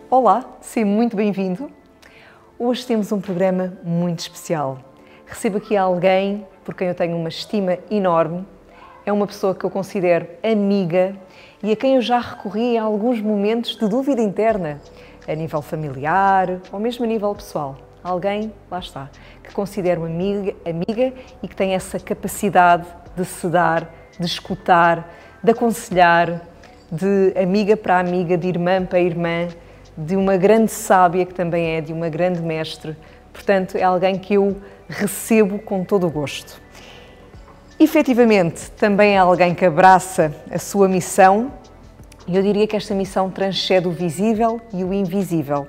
Olá, seja muito bem-vindo. Hoje temos um programa muito especial. Recebo aqui alguém por quem eu tenho uma estima enorme. É uma pessoa que eu considero amiga e a quem eu já recorri em alguns momentos de dúvida interna, a nível familiar ou mesmo a nível pessoal. Alguém, lá está, que considero amiga e que tem essa capacidade de se dar, de escutar, de aconselhar, de amiga para amiga, de irmã para irmã, de uma grande sábia que também é, de uma grande mestre. Portanto, é alguém que eu recebo com todo o gosto. Efetivamente, também é alguém que abraça a sua missão e eu diria que esta missão transcende o visível e o invisível.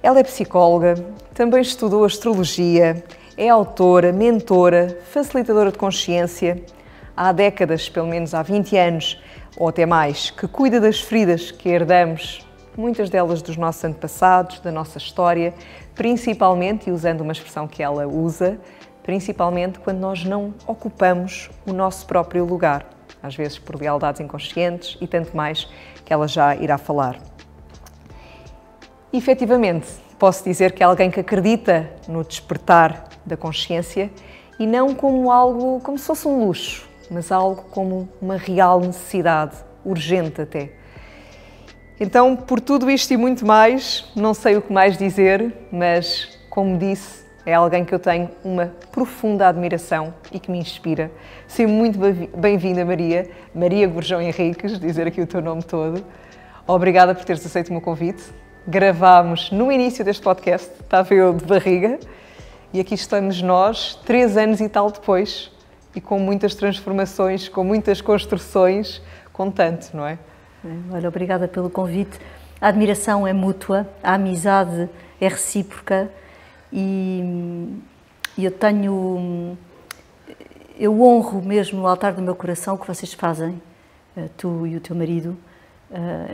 Ela é psicóloga, também estudou astrologia, é autora, mentora, facilitadora de consciência. Há décadas, pelo menos há 20 anos, ou até mais, que cuida das feridas que herdamos, muitas delas dos nossos antepassados, da nossa história, principalmente, e usando uma expressão que ela usa, principalmente quando nós não ocupamos o nosso próprio lugar, às vezes por lealdades inconscientes e tanto mais que ela já irá falar. Efetivamente, posso dizer que é alguém que acredita no despertar da consciência e não como algo, como se fosse um luxo, mas algo como uma real necessidade, urgente até. Então, por tudo isto e muito mais, não sei o que mais dizer, mas, como disse, é alguém que eu tenho uma profunda admiração e que me inspira. Seja muito bem-vinda, Maria. Maria Gurjão Henriques, dizer aqui o teu nome todo. Obrigada por teres aceito o meu convite. Gravámos no início deste podcast, estava eu de barriga, e aqui estamos nós, 3 anos e tal depois, e com muitas transformações, com muitas construções, com tanto, não é? Olha, obrigada pelo convite. A admiração é mútua, a amizade é recíproca e eu honro mesmo no altar do meu coração o que vocês fazem, tu e o teu marido,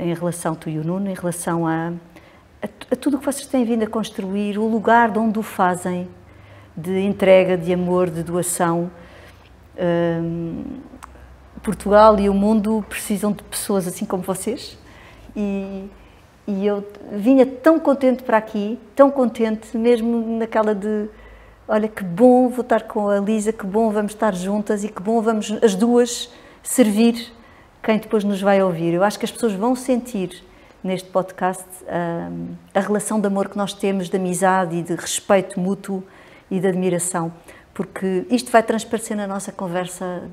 em relação, tu e o Nuno, em relação a tudo o que vocês têm vindo a construir, o lugar de onde o fazem, de entrega, de amor, de doação. Portugal e o mundo precisam de pessoas assim como vocês e eu vinha tão contente para aqui, tão contente, mesmo naquela de olha que bom vou estar com a Lisa, que bom vamos estar juntas e que bom vamos as duas servir quem depois nos vai ouvir. Eu acho que as pessoas vão sentir neste podcast a relação de amor que nós temos, de amizade e de respeito mútuo e de admiração, porque isto vai transparecer na nossa conversa.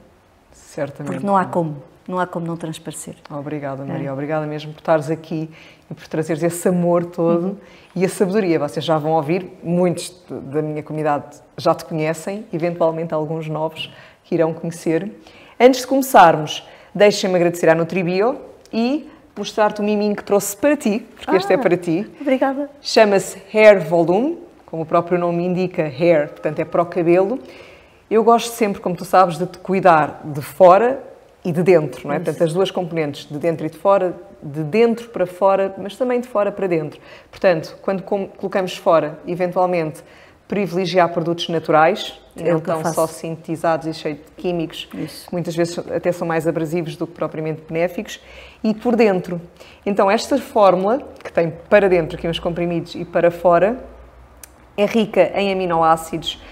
Certamente. Porque não há como não transparecer. Obrigada, Maria. Obrigada mesmo por estares aqui e por trazeres esse amor todo e a sabedoria. Vocês já vão ouvir, muitos da minha comunidade já te conhecem, eventualmente alguns novos que irão conhecer. Antes de começarmos, deixem-me agradecer à Nutribio e mostrar-te o miminho que trouxe para ti, porque este é para ti. Obrigada. Chama-se Hair Volume, como o próprio nome indica, hair, portanto é para o cabelo. Eu gosto sempre, como tu sabes, de te cuidar de fora e de dentro, não é? Portanto, as duas componentes, de dentro e de fora, de dentro para fora, mas também de fora para dentro. Portanto, quando colocamos fora, eventualmente, privilegiar produtos naturais, não estão só sintetizados e cheios de químicos, que muitas vezes até são mais abrasivos do que propriamente benéficos, e por dentro. Então, esta fórmula, que tem para dentro aqui uns comprimidos e para fora, é rica em aminoácidos,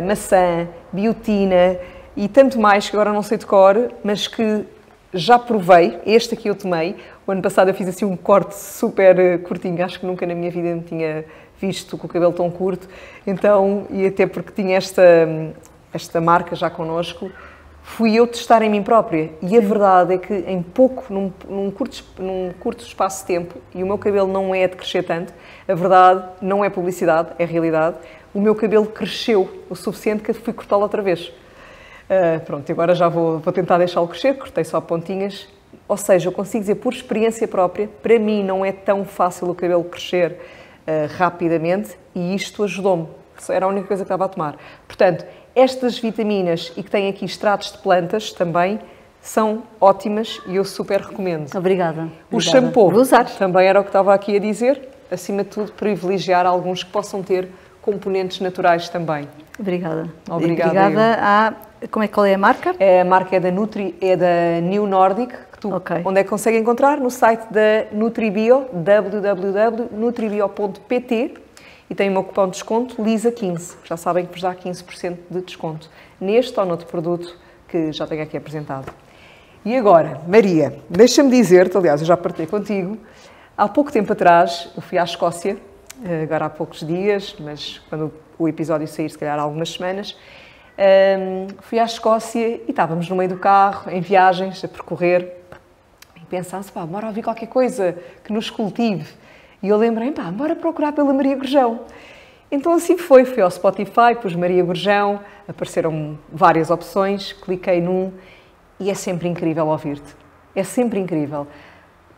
maçã, biotina e tanto mais que agora não sei de cor, mas que já provei. Este aqui eu tomei. O ano passado eu fiz assim um corte super curtinho, acho que nunca na minha vida me tinha visto com o cabelo tão curto, então, e até porque tinha esta marca já connosco, fui eu testar em mim própria. E a verdade é que em num curto espaço de tempo, e o meu cabelo não é de crescer tanto, a verdade não é publicidade, é realidade, o meu cabelo cresceu o suficiente que eu fui cortá-lo outra vez. Pronto, agora já vou tentar deixá-lo crescer, cortei só pontinhas. Ou seja, eu consigo dizer por experiência própria, para mim não é tão fácil o cabelo crescer rapidamente e isto ajudou-me. Era a única coisa que estava a tomar. Portanto, estas vitaminas e que têm aqui extratos de plantas também são ótimas e eu super recomendo. Obrigada. O shampoo também era o que estava aqui a dizer. Acima de tudo, privilegiar alguns que possam ter componentes naturais também. Obrigada. Obrigada a... Qual é a marca? A marca é da New Nordic, que tu. Ok. Onde é que consegue encontrar? No site da Nutribio, www.nutribio.pt, e tem o meu cupom de desconto LISA15. Já sabem que vos dá 15% de desconto neste ou noutro produto que já tenho aqui apresentado. E agora, Maria, deixa-me dizer-te, aliás, eu já partilhei contigo, há pouco tempo atrás eu fui à Escócia, agora há poucos dias, mas quando o episódio sair, se calhar há algumas semanas, fui à Escócia e estávamos no meio do carro, em viagens, a percorrer, e pensasse, pá, bora ouvir qualquer coisa que nos cultive. E eu lembrei, pá, bora procurar pela Maria Gurjão. Então assim foi, fui ao Spotify, pus Maria Gurjão, apareceram várias opções, cliquei num e é sempre incrível ouvir-te. É sempre incrível.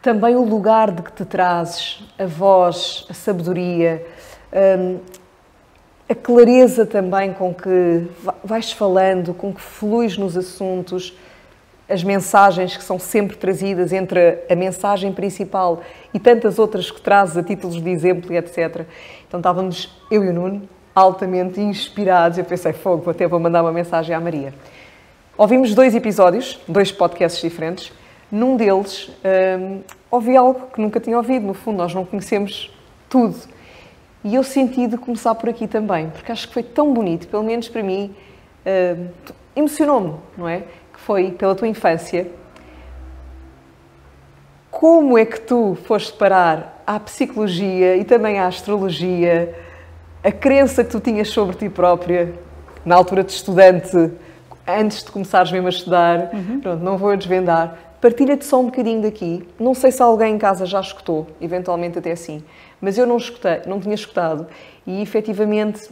Também o lugar de que te trazes, a voz, a sabedoria, a clareza também com que vais falando, com que fluis nos assuntos, as mensagens que são sempre trazidas entre a mensagem principal e tantas outras que trazes a títulos de exemplo e etc. Então estávamos, eu e o Nuno, altamente inspirados. Eu pensei, fogo, até vou mandar uma mensagem à Maria. Ouvimos 2 episódios, 2 podcasts diferentes. Num deles, ouvi algo que nunca tinha ouvido. No fundo, nós não conhecemos tudo. E eu senti de começar por aqui também, porque acho que foi tão bonito, pelo menos para mim, emocionou-me, não é? Que foi pela tua infância. Como é que tu foste parar à psicologia e também à astrologia, a crença que tu tinhas sobre ti própria, na altura de estudante, antes de começares mesmo a estudar, pronto, não vou desvendar. Partilha-te só um bocadinho daqui. Não sei se alguém em casa já escutou, eventualmente até assim, mas eu não escutei, não tinha escutado. E, efetivamente,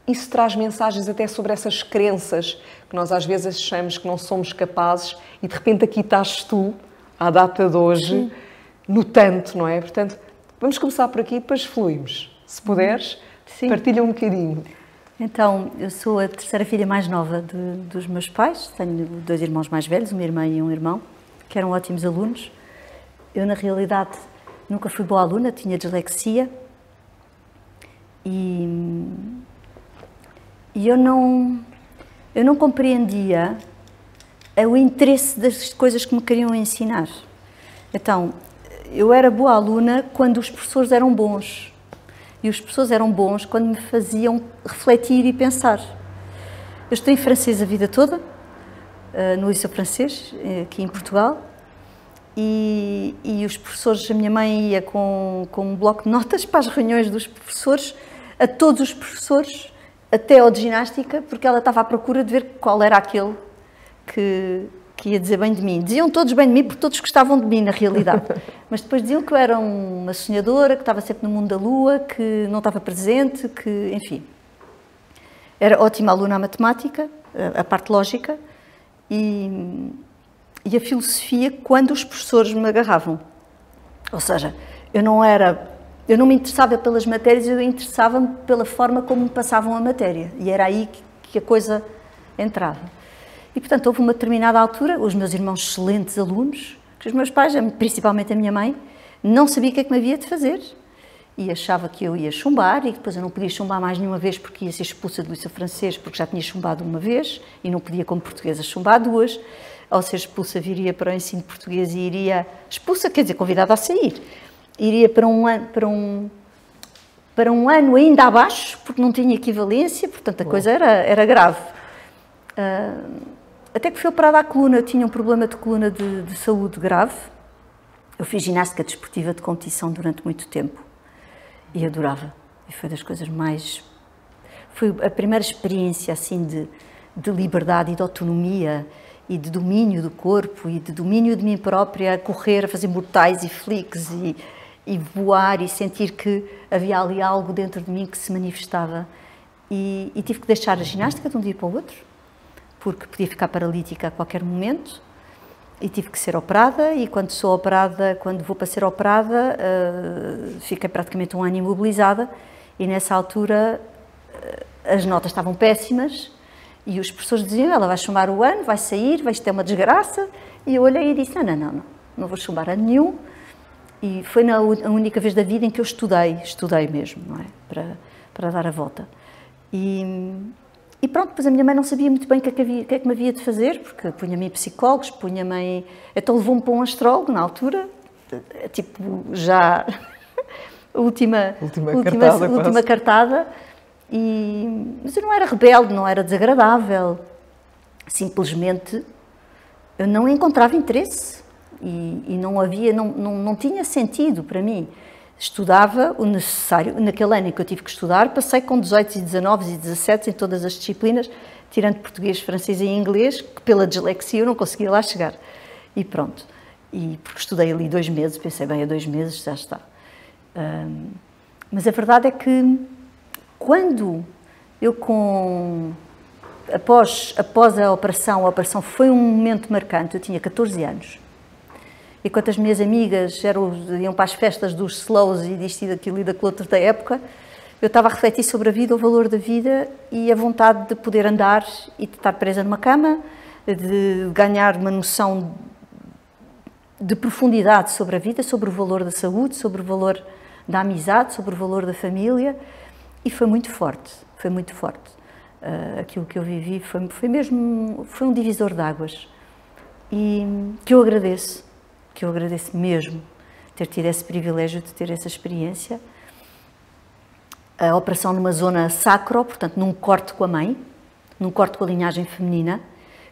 isso traz mensagens até sobre essas crenças que nós às vezes achamos que não somos capazes e, de repente, aqui estás tu, à data de hoje, no tanto, não é? Portanto, vamos começar por aqui e depois fluímos. Se puderes, partilha um bocadinho. Então, eu sou a terceira filha mais nova dos meus pais. Tenho 2 irmãos mais velhos, uma irmã e um irmão, que eram ótimos alunos. Eu, na realidade, nunca fui boa aluna, tinha dislexia. E eu não compreendia o interesse das coisas que me queriam ensinar. Então, eu era boa aluna quando os professores eram bons. E os professores eram bons quando me faziam refletir e pensar. Eu estudei francês a vida toda, no Liceu Francês, aqui em Portugal, e os professores, a minha mãe ia com um bloco de notas para as reuniões dos professores, a todos os professores, até ao de ginástica, porque ela estava à procura de ver qual era aquele que ia dizer bem de mim. Diziam todos bem de mim, porque todos gostavam de mim, na realidade. Mas depois diziam que eu era uma sonhadora, que estava sempre no mundo da lua, que não estava presente, que, enfim. Era ótima aluna à matemática, a parte lógica, e a filosofia quando os professores me agarravam. Ou seja, eu não me interessava pelas matérias, eu interessava-me pela forma como me passavam a matéria. E era aí que a coisa entrava. E, portanto, houve uma determinada altura, os meus irmãos excelentes alunos, que os meus pais, principalmente a minha mãe, não sabia o que é que me havia de fazer. E achava que eu ia chumbar, e depois eu não podia chumbar mais nenhuma vez porque ia ser expulsa do Liceu Francês, porque já tinha chumbado uma vez, e não podia, como portuguesa, chumbar 2. Ao ser expulsa, viria para o ensino de português e iria... Expulsa, quer dizer, convidada a sair. Iria para um ano ainda abaixo, porque não tinha equivalência, portanto a coisa era grave. Até que fui operada à coluna, eu tinha um problema de coluna de saúde grave. Eu fiz ginástica desportiva de competição durante muito tempo e adorava. E foi das coisas mais... Foi a primeira experiência assim de liberdade e de autonomia e de domínio do corpo e de domínio de mim própria, a correr, a fazer mortais e flicks e voar e sentir que havia ali algo dentro de mim que se manifestava. E tive que deixar a ginástica de um dia para o outro, porque podia ficar paralítica a qualquer momento, e tive que ser operada, e quando vou para ser operada, fiquei praticamente um ano imobilizada, e nessa altura as notas estavam péssimas, e os professores diziam, ela vai chumbar o ano, vai sair, vai ter uma desgraça, e eu olhei e disse, não vou chumbar ano nenhum, e foi a única vez da vida em que eu estudei mesmo, não é? Para dar a volta. E E pronto, depois a minha mãe não sabia muito bem o que é que me havia de fazer, porque punha-me em psicólogos, punha-me em... Então levou-me para um astrólogo, na altura, tipo, já... a última cartada. Mas eu não era rebelde, não era desagradável. Simplesmente eu não encontrava interesse e não tinha sentido para mim. Estudava o necessário. Naquele ano em que eu tive que estudar, passei com 18 e 19 e 17 em todas as disciplinas, tirando português, francês e inglês, que pela dislexia eu não conseguia lá chegar. E pronto. E porque estudei ali 2 meses, pensei, bem, a 2 meses já está. Mas a verdade é que quando eu após a operação foi um momento marcante, eu tinha 14 anos. E quando as minhas amigas iam para as festas dos slows e disto e daquilo e daquilo outro da época, eu estava a refletir sobre a vida, o valor da vida e a vontade de poder andar e de estar presa numa cama, de ganhar uma noção de profundidade sobre a vida, sobre o valor da saúde, sobre o valor da amizade, sobre o valor da família, e foi muito forte, foi muito forte. Aquilo que eu vivi foi um divisor de águas, e que eu agradeço mesmo, ter tido esse privilégio de ter essa experiência. A operação numa zona sacro, portanto num corte com a mãe, num corte com a linhagem feminina,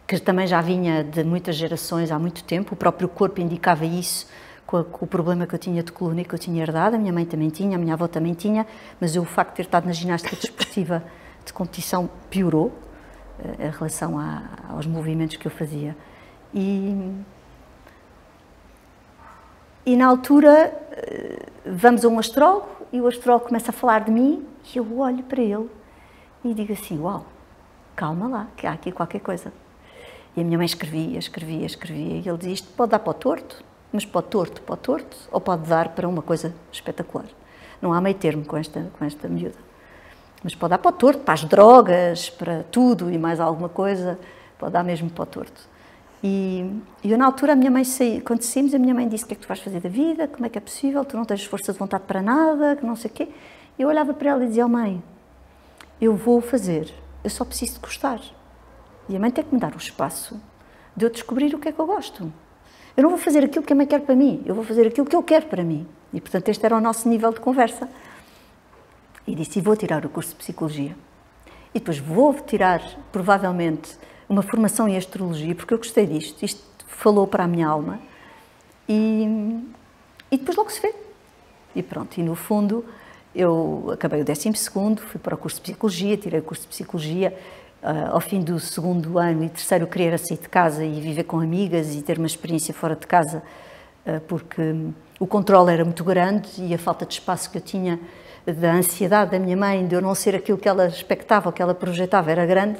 que também já vinha de muitas gerações há muito tempo, o próprio corpo indicava isso, com o problema que eu tinha de coluna e que eu tinha herdado. A minha mãe também tinha, a minha avó também tinha, mas o facto de ter estado na ginástica desportiva de competição piorou em relação aos movimentos que eu fazia. E na altura vamos a um astrólogo e o astrólogo começa a falar de mim e eu olho para ele e digo assim, uau, calma lá, que há aqui qualquer coisa. E a minha mãe escrevia e ele dizia, isto pode dar para o torto, mas para o torto, ou pode dar para uma coisa espetacular. Não há meio termo com esta miúda. Mas pode dar para o torto, para as drogas, para tudo e mais alguma coisa, pode dar mesmo para o torto. E eu, na altura, quando saímos, a minha mãe disse, o que é que tu vais fazer da vida, como é que é possível, tu não tens força de vontade para nada, que não sei o quê. E eu olhava para ela e dizia, mãe, eu vou fazer, eu só preciso de gostar. E a mãe tem que me dar o espaço de eu descobrir o que é que eu gosto. Eu não vou fazer aquilo que a mãe quer para mim, eu vou fazer aquilo que eu quero para mim. E, portanto, este era o nosso nível de conversa. E disse, vou tirar o curso de Psicologia. E depois vou tirar, provavelmente, uma formação em Astrologia, porque eu gostei disto. Isto falou para a minha alma. E depois logo se vê. E pronto, e no fundo, eu acabei o 12º, fui para o curso de Psicologia, tirei o curso de Psicologia. Ao fim do 2º ano e 3º, eu queria sair de casa e viver com amigas e ter uma experiência fora de casa, porque o controle era muito grande e a falta de espaço que eu tinha, da ansiedade da minha mãe, de eu não ser aquilo que ela expectava, ou que ela projetava, era grande.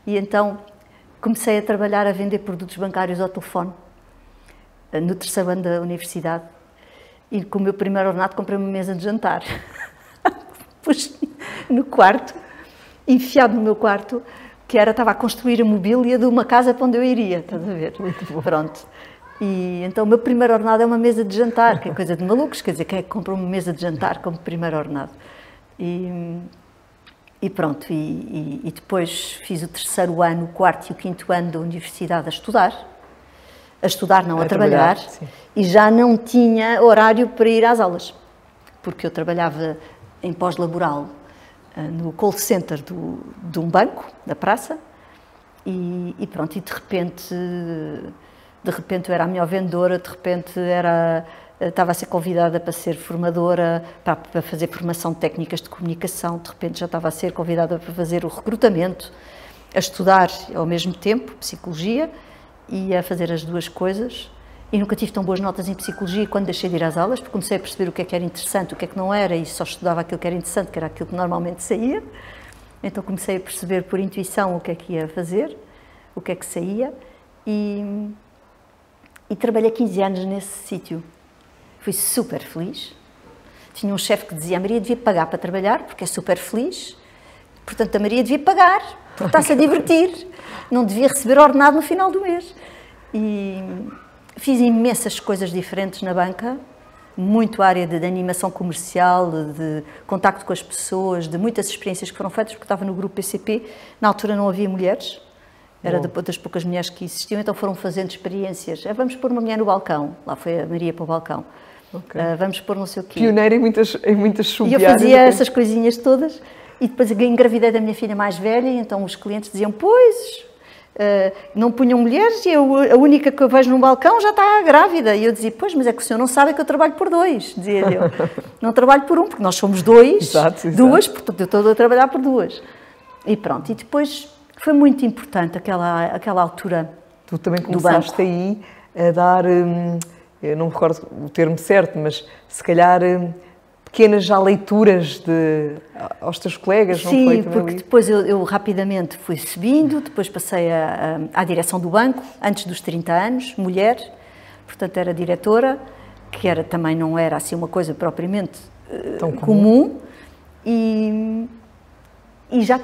E então comecei a trabalhar a vender produtos bancários ao telefone, no 3º ano da universidade. E com o meu primeiro ordenado comprei uma mesa de jantar. Pus no quarto, enfiado no meu quarto, estava a construir a mobília de uma casa para onde eu iria, estás a ver? Muito bom. Pronto. E então o meu primeiro ordenado é uma mesa de jantar, que é coisa de malucos, quer dizer, quem é que compra uma mesa de jantar como primeiro ordenado? E pronto, e depois fiz o 3º ano, o 4º e o 5º ano da universidade a trabalhar, e já não tinha horário para ir às aulas, porque eu trabalhava em pós-laboral no call center de um banco, da praça, e pronto, e de repente eu era a melhor vendedora, de repente estava a ser convidada para ser formadora, para fazer formação de técnicas de comunicação, de repente já estava a ser convidada para fazer o recrutamento, a estudar ao mesmo tempo Psicologia e a fazer as duas coisas. E nunca tive tão boas notas em Psicologia quando deixei de ir às aulas, porque comecei a perceber o que é que era interessante, o que é que não era, e só estudava aquilo que era interessante, que era aquilo que normalmente saía. Então comecei a perceber por intuição o que é que ia fazer, o que é que saía, e trabalhei 15 anos nesse sítio. Fui super feliz. Tinha um chefe que dizia, a Maria devia pagar para trabalhar, porque é super feliz, portanto a Maria devia pagar, porque está-se a divertir, não devia receber ordenado no final do mês. E fiz imensas coisas diferentes na banca, muito área de animação comercial, de contacto com as pessoas, de muitas experiências que foram feitas, porque estava no grupo PCP, na altura não havia mulheres, era das poucas mulheres que existiam, então foram fazendo experiências. Vamos pôr uma mulher no balcão, lá foi a Maria para o balcão. Okay. Vamos pôr não sei o quê. Pioneira em muitas sub-áreas. E eu fazia essas coisinhas todas, e depois engravidei da minha filha mais velha, e então os clientes diziam, pois, não punham mulheres, e a única que eu vejo no balcão já está grávida. E eu dizia, pois, mas é que o senhor não sabe que eu trabalho por dois, dizia eu. Não trabalho por um, porque nós somos dois, exato. Duas, portanto eu estou a trabalhar por duas. E pronto, e depois foi muito importante aquela altura. Tu também começaste aí a dar, eu não me recordo o termo certo, mas se calhar pequenas já leituras aos teus colegas, sim, não foi? Sim, porque depois eu rapidamente fui subindo, depois passei à direção do banco, antes dos 30 anos, mulher, portanto era diretora, que também não era assim uma coisa propriamente tão comum. E já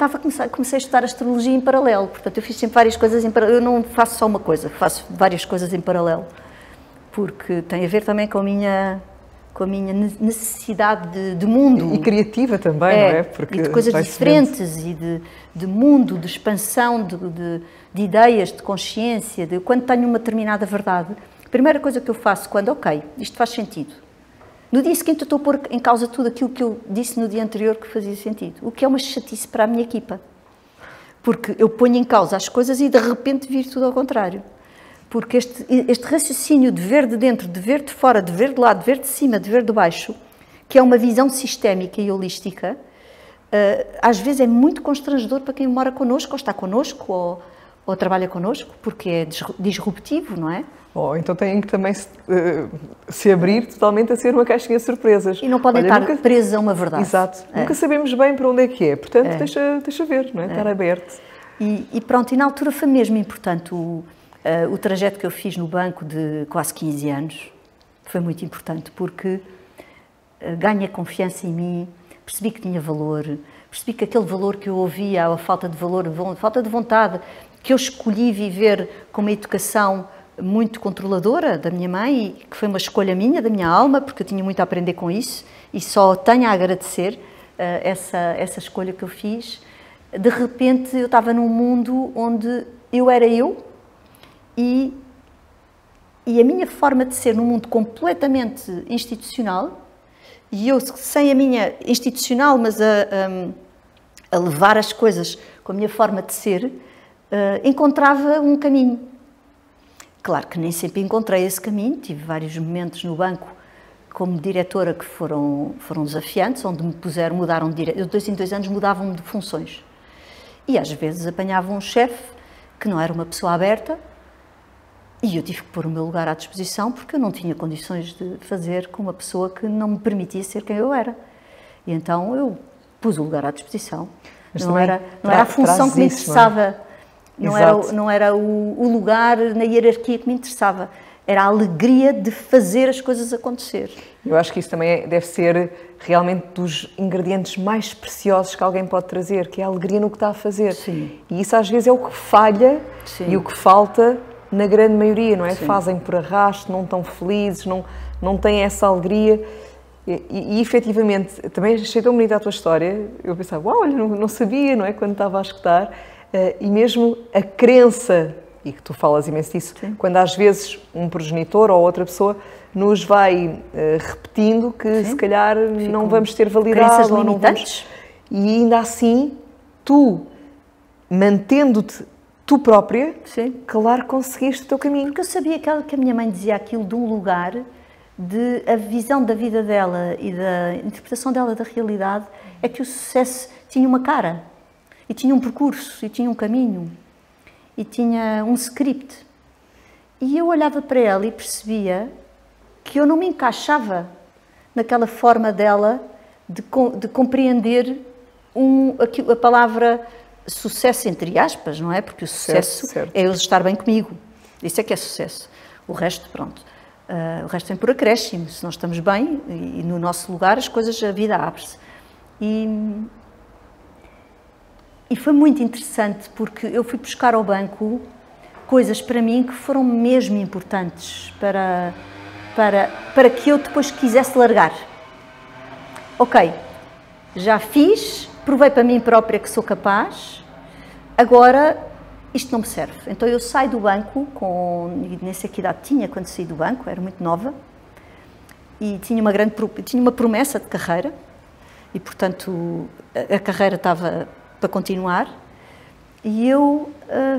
comecei a estudar astrologia em paralelo, portanto eu fiz sempre várias coisas em paralelo, eu não faço só uma coisa, faço várias coisas em paralelo, porque tem a ver também com a minha necessidade de mundo. E criativa também, não é? Porque e de coisas diferentes, e de mundo, de expansão, de ideias, de consciência, de quando tenho uma determinada verdade. A primeira coisa que eu faço quando, ok, isto faz sentido. No dia seguinte eu estou a pôr em causa tudo aquilo que eu disse no dia anterior que fazia sentido. O que é uma chatice para a minha equipa. Porque eu ponho em causa as coisas e de repente viro tudo ao contrário. Porque este raciocínio de ver de dentro, de ver de fora, de ver de lado, de ver de cima, de ver de baixo, que é uma visão sistémica e holística, às vezes é muito constrangedor para quem mora connosco, ou está connosco, ou trabalha connosco, porque é disruptivo, não é? Então têm que também se abrir totalmente a ser uma caixinha de surpresas. E não podem estar presos a uma verdade. Exato. Nunca sabemos bem para onde é que é, portanto deixa ver, não é? Estar aberto. E pronto, e na altura foi mesmo importante o trajeto que eu fiz no banco de quase 15 anos. Foi muito importante porque ganhei confiança em mim, percebi que tinha valor, percebi que aquele valor que eu ouvia, a falta de valor, a falta de vontade, que eu escolhi viver com uma educação muito controladora da minha mãe, e que foi uma escolha minha, da minha alma, porque eu tinha muito a aprender com isso, e só tenho a agradecer essa escolha que eu fiz. De repente eu estava num mundo onde eu era eu, e a minha forma de ser num mundo completamente institucional, e eu sem a minha institucional, mas a levar as coisas com a minha forma de ser, encontrava um caminho. Claro que nem sempre encontrei esse caminho, tive vários momentos no banco como diretora que foram desafiantes, onde me mudaram de direção, de 2 em 2 anos mudavam-me de funções. E às vezes apanhavam um chefe que não era uma pessoa aberta, e eu tive que pôr o meu lugar à disposição porque eu não tinha condições de fazer com uma pessoa que não me permitia ser quem eu era. E então eu pus o lugar à disposição. Mas não era a função que me interessava, não era o lugar na hierarquia que me interessava. Era a alegria de fazer as coisas acontecer. Eu acho que isso também deve ser realmente dos ingredientes mais preciosos que alguém pode trazer, que é a alegria no que está a fazer. Sim. E isso às vezes é o que falha. Sim. E o que falta na grande maioria, não é? Sim. Fazem por arrasto, não estão felizes, não têm essa alegria. E efetivamente, também achei tão bonita a tua história. Eu pensava, uau, olha, não sabia, não é? Quando estava a escutar. E mesmo a crença, e que tu falas imenso disso, sim, quando às vezes um progenitor ou outra pessoa nos vai repetindo que sim, se calhar não vamos ter validade ou não vamos. E ainda assim, tu, mantendo-te tu própria, sim, claro, conseguiste o teu caminho. Porque eu sabia que a minha mãe dizia aquilo de um lugar, de a visão da vida dela e da interpretação dela da realidade, é que o sucesso tinha uma cara, e tinha um percurso, e tinha um caminho, e tinha um script. E eu olhava para ela e percebia que eu não me encaixava naquela forma dela de compreender a palavra sucesso, entre aspas, não é? Porque o sucesso certo. É eu estar bem comigo. Isso é que é sucesso. O resto, pronto. O resto vem por acréscimo. Se nós estamos bem e no nosso lugar, a vida abre-se. E foi muito interessante porque eu fui buscar ao banco coisas para mim que foram mesmo importantes para para que eu depois quisesse largar. Ok, já fiz, provei para mim própria que sou capaz, agora isto não me serve. Então eu saio do banco, nem sei que idade tinha quando saí do banco, era muito nova, e tinha uma promessa de carreira, e portanto a carreira estava para continuar, e eu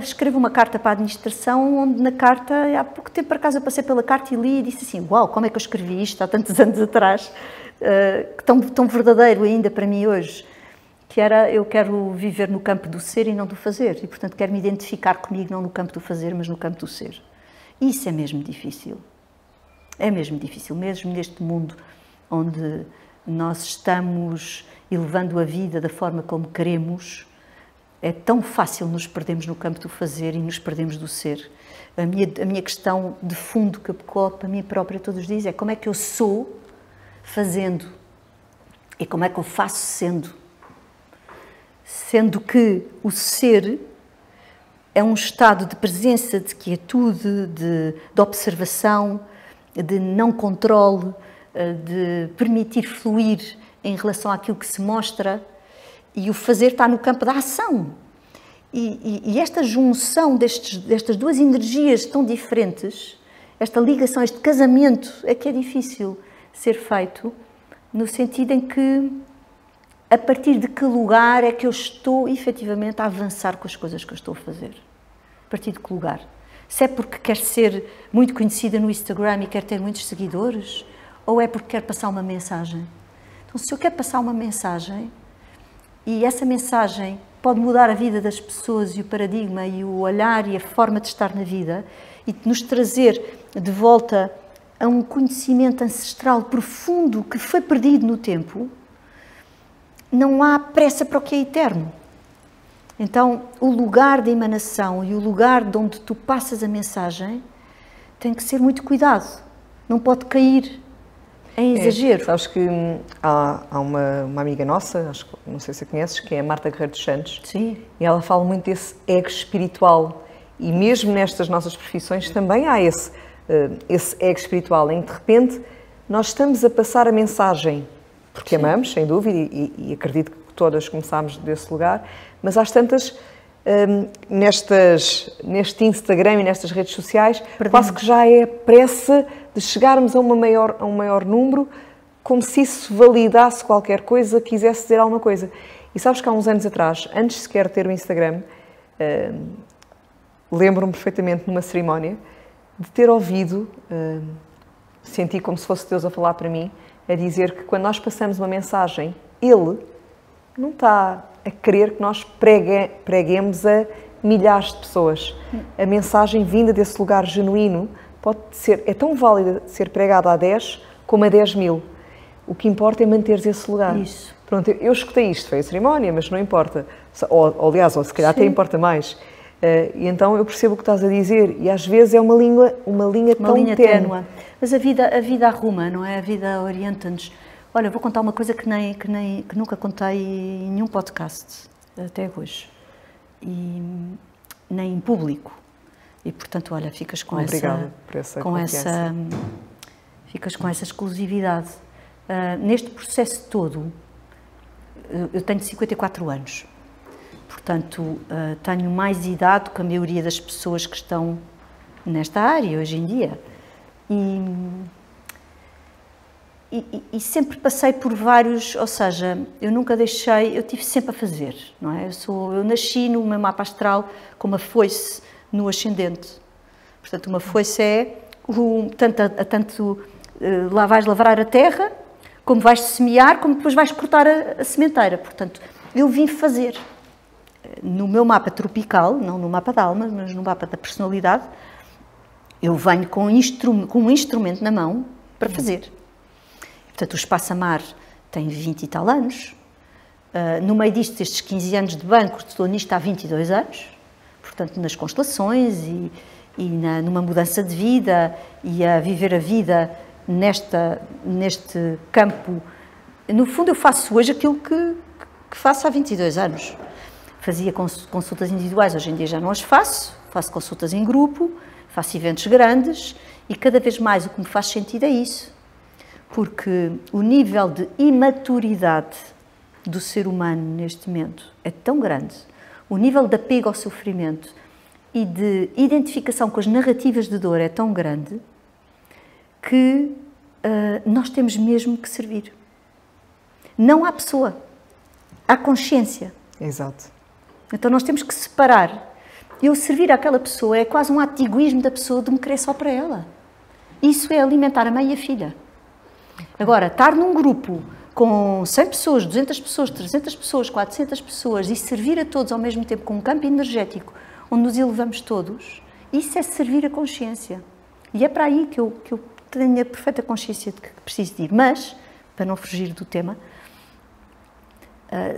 escrevo uma carta para a administração, onde na carta, há pouco tempo por acaso eu passei pela carta e li e disse assim, uau, como é que eu escrevi isto há tantos anos atrás, tão verdadeiro ainda para mim hoje, que era, eu quero viver no campo do ser e não do fazer, e portanto quero me identificar comigo não no campo do fazer, mas no campo do ser. Isso é mesmo difícil, mesmo neste mundo onde nós estamos elevando a vida da forma como queremos, é tão fácil nos perdermos no campo do fazer e nos perdemos do ser. A minha questão de fundo que eu coloco para mim própria todos os dias é como é que eu sou fazendo e como é que eu faço sendo. Sendo que o ser é um estado de presença, de quietude, de observação, de não controle, de permitir fluir em relação àquilo que se mostra, e o fazer está no campo da ação. E esta junção destas duas energias tão diferentes, esta ligação, este casamento, é que é difícil ser feito, no sentido em que a partir de que lugar é que eu estou efetivamente a avançar com as coisas que eu estou a fazer? A partir de que lugar? Se é porque quer ser muito conhecida no Instagram e quer ter muitos seguidores? Ou é porque quer passar uma mensagem? Então, se eu quero passar uma mensagem, e essa mensagem pode mudar a vida das pessoas e o paradigma e o olhar e a forma de estar na vida, e nos trazer de volta a um conhecimento ancestral profundo que foi perdido no tempo, não há pressa para o que é eterno. Então, o lugar da emanação e o lugar de onde tu passas a mensagem tem que ser muito cuidado. Não pode cair em exagero. Sabes que há uma amiga nossa, não sei se a conheces, que é a Marta Guerreiro dos Santos. Sim. E ela fala muito desse ego espiritual. E mesmo nestas nossas profissões também há esse ego espiritual, em que de repente nós estamos a passar a mensagem, porque Sim. amamos, sem dúvida, e acredito que todas começámos desse lugar, mas às tantas, neste Instagram e nestas redes sociais, quase que já é pressa de chegarmos a um maior número, como se isso validasse qualquer coisa, quisesse dizer alguma coisa. E sabes que há uns anos atrás, antes sequer de ter o Instagram, lembro-me perfeitamente numa cerimónia de ter ouvido, senti como se fosse Deus a falar para mim, a dizer que quando nós passamos uma mensagem, Ele não está a querer que nós preguemos a milhares de pessoas. A mensagem vinda desse lugar genuíno pode ser, é tão válida de ser pregada a 10 como a 10 mil. O que importa é manter esse lugar. Isso. Pronto, eu escutei isto, foi a cerimónia, mas não importa. Ou aliás, ou se calhar até importa mais. E então eu percebo o que estás a dizer, e às vezes é uma linha tão ténue. Mas a vida arruma, não é? A vida orienta-nos. Olha, vou contar uma coisa que nunca contei em nenhum podcast até hoje, e nem em público. E portanto, olha, ficas com ficas com essa exclusividade. Neste processo todo, eu tenho 54 anos. Portanto, tenho mais idade que a maioria das pessoas que estão nesta área hoje em dia. E sempre passei por vários, ou seja, eu nunca deixei, eu tive sempre a fazer, não é? Eu nasci no meu mapa astral com uma foice no ascendente. Portanto, uma foice é tanto lá vais lavrar a terra, como vais semear, como depois vais cortar a sementeira. Portanto, eu vim fazer. No meu mapa tropical, não no mapa da alma, mas no mapa da personalidade, eu venho com um instrumento na mão para fazer. Portanto, o Espaço-Amar tem 20 e tal anos. No meio disto, estes 15 anos de banco, estou nisto há 22 anos. Portanto, nas constelações numa mudança de vida e a viver a vida neste campo. No fundo, eu faço hoje aquilo que faço há 22 anos. Fazia consultas individuais, hoje em dia já não as faço consultas em grupo, faço eventos grandes e cada vez mais o que me faz sentido é isso. Porque o nível de imaturidade do ser humano neste momento é tão grande, o nível de apego ao sofrimento e de identificação com as narrativas de dor é tão grande que nós temos mesmo que servir. Não à pessoa, à consciência. Exato. Então nós temos que separar. Eu servir àquela pessoa é quase um ato de egoísmo da pessoa de me querer só para ela. Isso é alimentar a mãe e a filha. Agora, estar num grupo com 100 pessoas, 200 pessoas, 300 pessoas, 400 pessoas e servir a todos ao mesmo tempo com um campo energético onde nos elevamos todos, isso é servir a consciência. E é para aí que eu tenho a perfeita consciência de que preciso de ir. Mas, para não fugir do tema,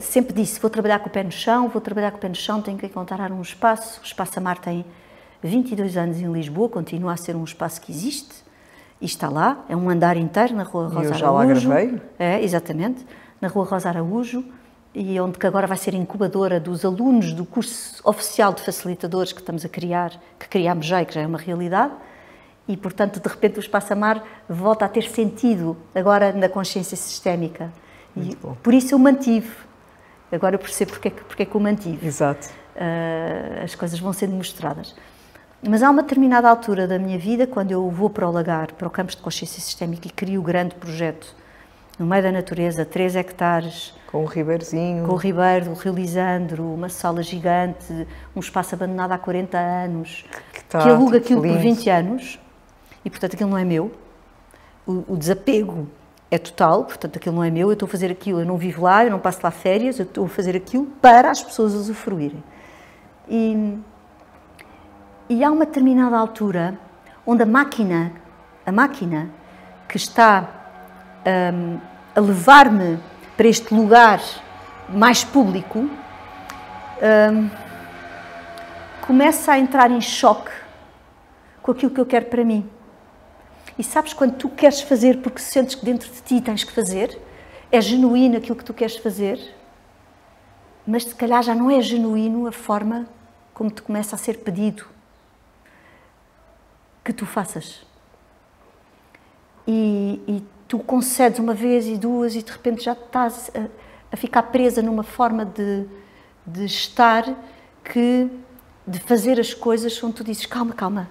sempre disse, vou trabalhar com o pé no chão, tenho que encontrar um espaço. O Espaço Amar tem 22 anos em Lisboa, continua a ser um espaço que existe e está lá, é um andar inteiro na Rua Rosa Araújo. Eu já lá gravei. É, exatamente, na Rua Rosa Araújo, e onde que agora vai ser a incubadora dos alunos do curso oficial de facilitadores que estamos a criar, que criámos já e que já é uma realidade, e portanto de repente o Espaço Amar volta a ter sentido agora na consciência sistémica. E por isso eu mantive. Agora eu percebo porque é que eu mantive. Exato. As coisas vão sendo mostradas. Mas há uma determinada altura da minha vida, quando eu vou para o Lagar, para o campus de consciência sistémica e crio o grande projeto no meio da natureza, 3 hectares. Com o Ribeirozinho. Com o Ribeiro, o Rio Lisandro, uma sala gigante, um espaço abandonado há 40 anos, que aluga aquilo por 20 anos e, portanto, aquilo não é meu. O desapego é total, portanto, aquilo não é meu, eu estou a fazer aquilo, eu não vivo lá, eu não passo lá férias, eu estou a fazer aquilo para as pessoas usufruírem. E há uma determinada altura onde a máquina que está a levar-me para este lugar mais público começa a entrar em choque com aquilo que eu quero para mim. E sabes quando tu queres fazer porque sentes que dentro de ti tens que fazer, é genuíno aquilo que tu queres fazer, mas se calhar já não é genuíno a forma como te começa a ser pedido que tu faças. E tu concedes uma vez e duas e de repente já estás a ficar presa numa forma de estar, de fazer as coisas onde tu dizes, calma,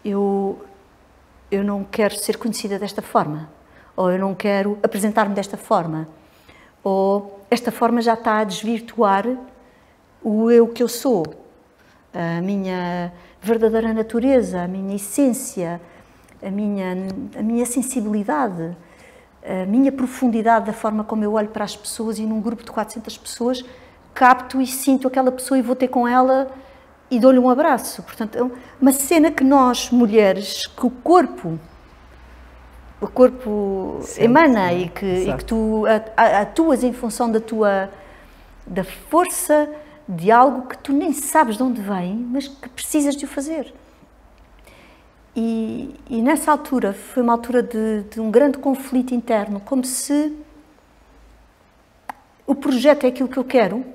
eu não quero ser conhecida desta forma, ou eu não quero apresentar-me desta forma, ou esta forma já está a desvirtuar o eu que eu sou, a minha verdadeira natureza, a minha essência, a minha sensibilidade, a minha profundidade da forma como eu olho para as pessoas e num grupo de 400 pessoas capto e sinto aquela pessoa e vou ter com ela e dou-lhe um abraço. Portanto, é uma cena que nós, mulheres, que o corpo emana e que tu atuas em função da força de algo que tu nem sabes de onde vem, mas que precisas de o fazer. E nessa altura, foi uma altura de um grande conflito interno, como se o projeto é aquilo que eu quero,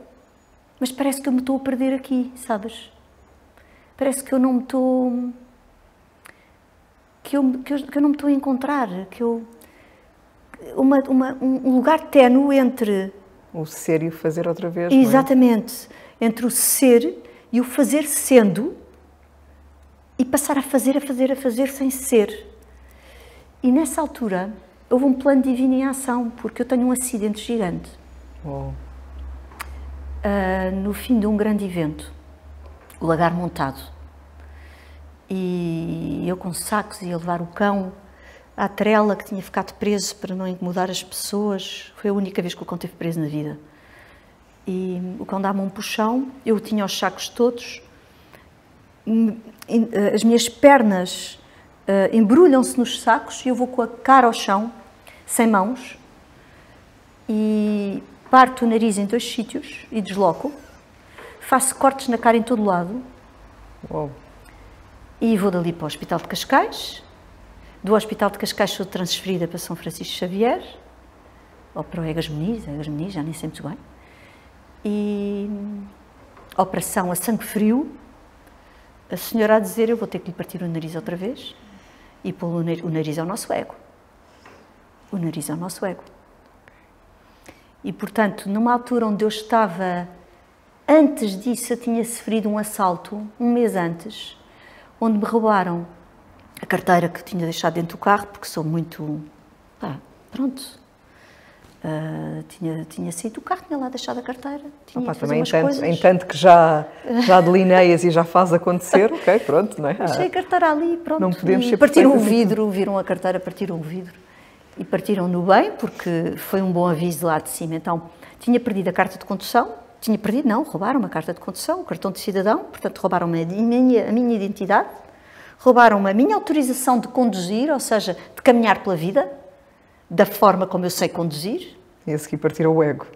mas parece que eu me estou a perder aqui, sabes? Parece que eu não me estou... que eu não me estou a encontrar, um lugar ténue entre... O ser e o fazer outra vez, exatamente, não é? Entre o ser e o fazer sendo, e passar a fazer sem ser. E nessa altura, houve um plano divino em ação, porque eu tenho um acidente gigante. No fim de um grande evento, o Lagar montado. E eu com sacos ia levar o cão à trela que tinha ficado preso para não incomodar as pessoas. Foi a única vez que o cão esteve preso na vida. E o cão dá-me um puxão, eu tinha os sacos todos, as minhas pernas embrulham-se nos sacos e eu vou com a cara ao chão, sem mãos, e parto o nariz em 2 sítios e desloco, faço cortes na cara em todo lado. E vou dali para o Hospital de Cascais. Do Hospital de Cascais sou transferida para São Francisco Xavier, ou para o Egas Muniz, já nem sei muito bem. E operação a sangue frio, a senhora a dizer, eu vou ter que lhe partir o nariz outra vez, e pôr o nariz é o nosso ego. O nariz é o nosso ego. E, portanto, numa altura onde eu estava, antes disso, eu tinha sofrido um assalto, um mês antes, onde me roubaram a carteira que tinha deixado dentro do carro, porque sou muito... pronto. Tinha saído do carro, tinha lá deixado a carteira, tinha ido fazer umas coisas. Entanto que já delineias e já faz acontecer, ok, pronto, não é? Deixei a carteira ali, pronto. Não podemos ser partiram o vidro, viram a carteira, partiram o vidro. E partiram-no bem, porque foi um bom aviso lá de cima. Então, tinha perdido a carta de condução, roubaram-me a carta de condução, o cartão de cidadão, portanto, roubaram-me a minha identidade, roubaram-me a minha autorização de conduzir, ou seja, de caminhar pela vida, da forma como eu sei conduzir. E a seguir partiram o ego.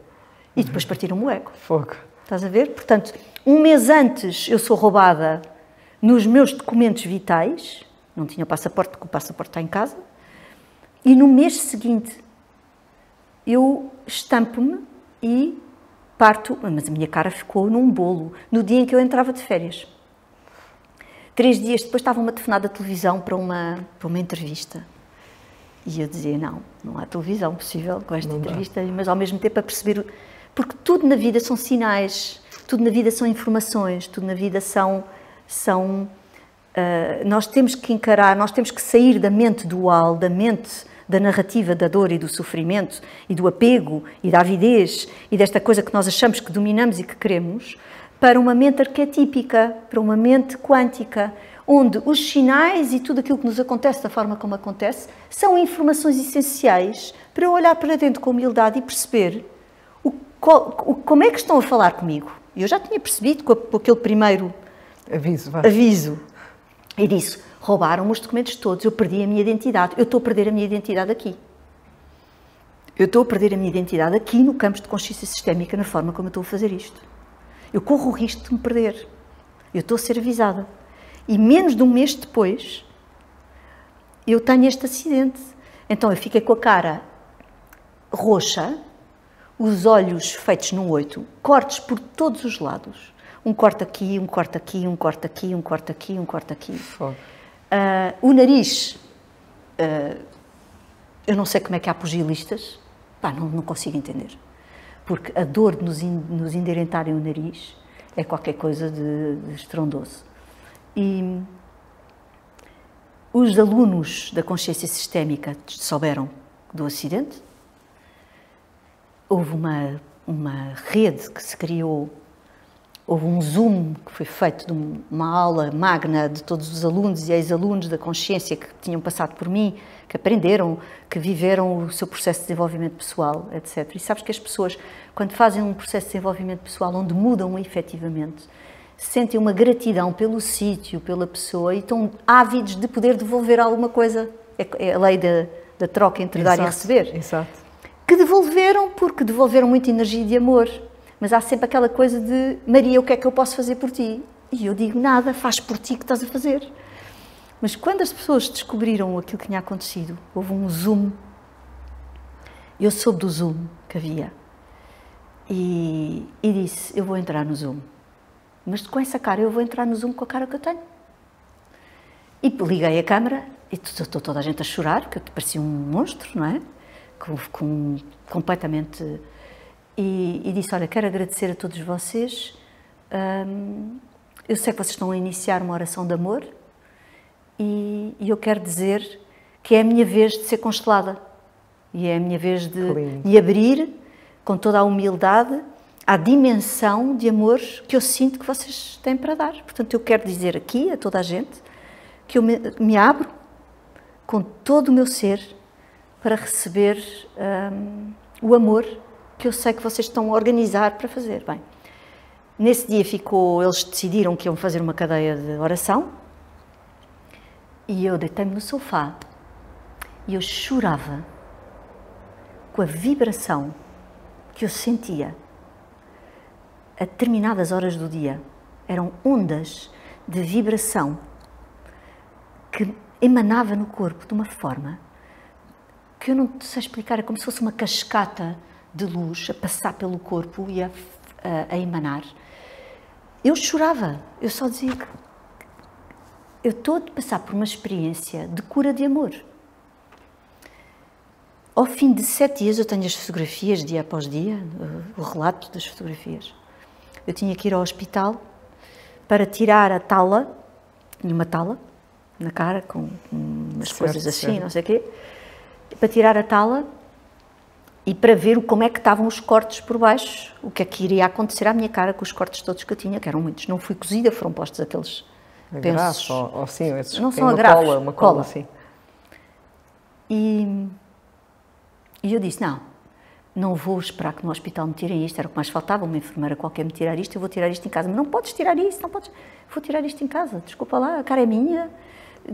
E depois partiram-me o ego. Fogo. Estás a ver? Portanto, um mês antes eu sou roubada nos meus documentos vitais, não tinha o passaporte, porque o passaporte está em casa, e no mês seguinte eu estampo-me e parto, mas a minha cara ficou num bolo, no dia em que eu entrava de férias. 3 dias depois estava-me a telefonar da televisão para uma entrevista. E eu dizia, não há televisão possível com esta entrevista, mas ao mesmo tempo a perceber, porque tudo na vida são sinais, tudo na vida são informações, tudo na vida nós temos que encarar, nós temos que sair da mente dual, da mente da narrativa da dor e do sofrimento e do apego e da avidez e desta coisa que nós achamos que dominamos e que queremos, para uma mente arquetípica, para uma mente quântica, onde os sinais e tudo aquilo que nos acontece da forma como acontece são informações essenciais para eu olhar para dentro com humildade e perceber como é que estão a falar comigo. E eu já tinha percebido com aquele primeiro aviso. E disse, roubaram-me os documentos todos, eu perdi a minha identidade, eu estou a perder a minha identidade aqui. Eu estou a perder a minha identidade aqui no campo de consciência sistémica, na forma como eu estou a fazer isto. Eu corro o risco de me perder. Eu estou a ser avisada. E menos de um mês depois, eu tenho este acidente. Então eu fiquei com a cara roxa, os olhos feitos num 8, cortes por todos os lados. Um corte aqui, um corte aqui, um corte aqui, um corte aqui, um corte aqui. O nariz, eu não sei como é que há pugilistas, não consigo entender. Porque a dor de nos endireitarem o nariz é qualquer coisa de estrondoso. E os alunos da consciência sistémica souberam do acidente. Houve uma rede que se criou, houve um Zoom que foi feito de uma aula magna de todos os alunos e ex-alunos da consciência que tinham passado por mim, que aprenderam, que viveram o seu processo de desenvolvimento pessoal, etc. E sabes que as pessoas, quando fazem um processo de desenvolvimento pessoal onde mudam efetivamente, sentem uma gratidão pelo sítio, pela pessoa e estão ávidos de poder devolver alguma coisa. É a lei da troca entre dar e receber. Exato. Que devolveram porque devolveram muita energia de amor. Mas há sempre aquela coisa de Maria, o que é que eu posso fazer por ti? E eu digo, nada, faz por ti que estás a fazer. Mas quando as pessoas descobriram aquilo que tinha acontecido, houve um Zoom. Eu soube do Zoom que havia. E disse, eu vou entrar no Zoom. Mas com essa cara, eu vou entrar no Zoom com a cara que eu tenho. E liguei a câmara e estou toda a gente a chorar, porque eu parecia um monstro, não é? Completamente... E disse, olha, quero agradecer a todos vocês. Eu sei que vocês estão a iniciar uma oração de amor e eu quero dizer que é a minha vez de ser constelada. E é a minha vez de me abrir com toda a humildade à dimensão de amor que eu sinto que vocês têm para dar. Portanto, eu quero dizer aqui a toda a gente que eu me abro com todo o meu ser para receber o amor que eu sei que vocês estão a organizar para fazer. Bem, nesse dia eles decidiram que iam fazer uma cadeia de oração e eu deitei-me no sofá e eu chorava com a vibração que eu sentia a determinadas horas do dia. Eram ondas de vibração que emanava no corpo de uma forma que eu não sei explicar, é como se fosse uma cascata de luz a passar pelo corpo e a emanar. Eu chorava, eu só dizia eu estou a passar por uma experiência de cura de amor. Ao fim de 7 dias, eu tenho as fotografias dia após dia, o relato das fotografias. Eu tinha que ir ao hospital para tirar a tala, tinha uma tala na cara, com umas coisas assim, não sei o quê, para tirar a tala e para ver como é que estavam os cortes por baixo, o que é que iria acontecer à minha cara com os cortes todos que eu tinha, que eram muitos. Não fui cozida, foram postos aqueles pensos. Ou sim, esses não que são têm agrafos, uma cola assim. E eu disse, não vou esperar que no hospital me tirem isto, era o que mais faltava, uma enfermeira qualquer me tirar isto, eu vou tirar isto em casa. Mas não podes tirar isso, não podes, vou tirar isto em casa, desculpa lá, a cara é minha,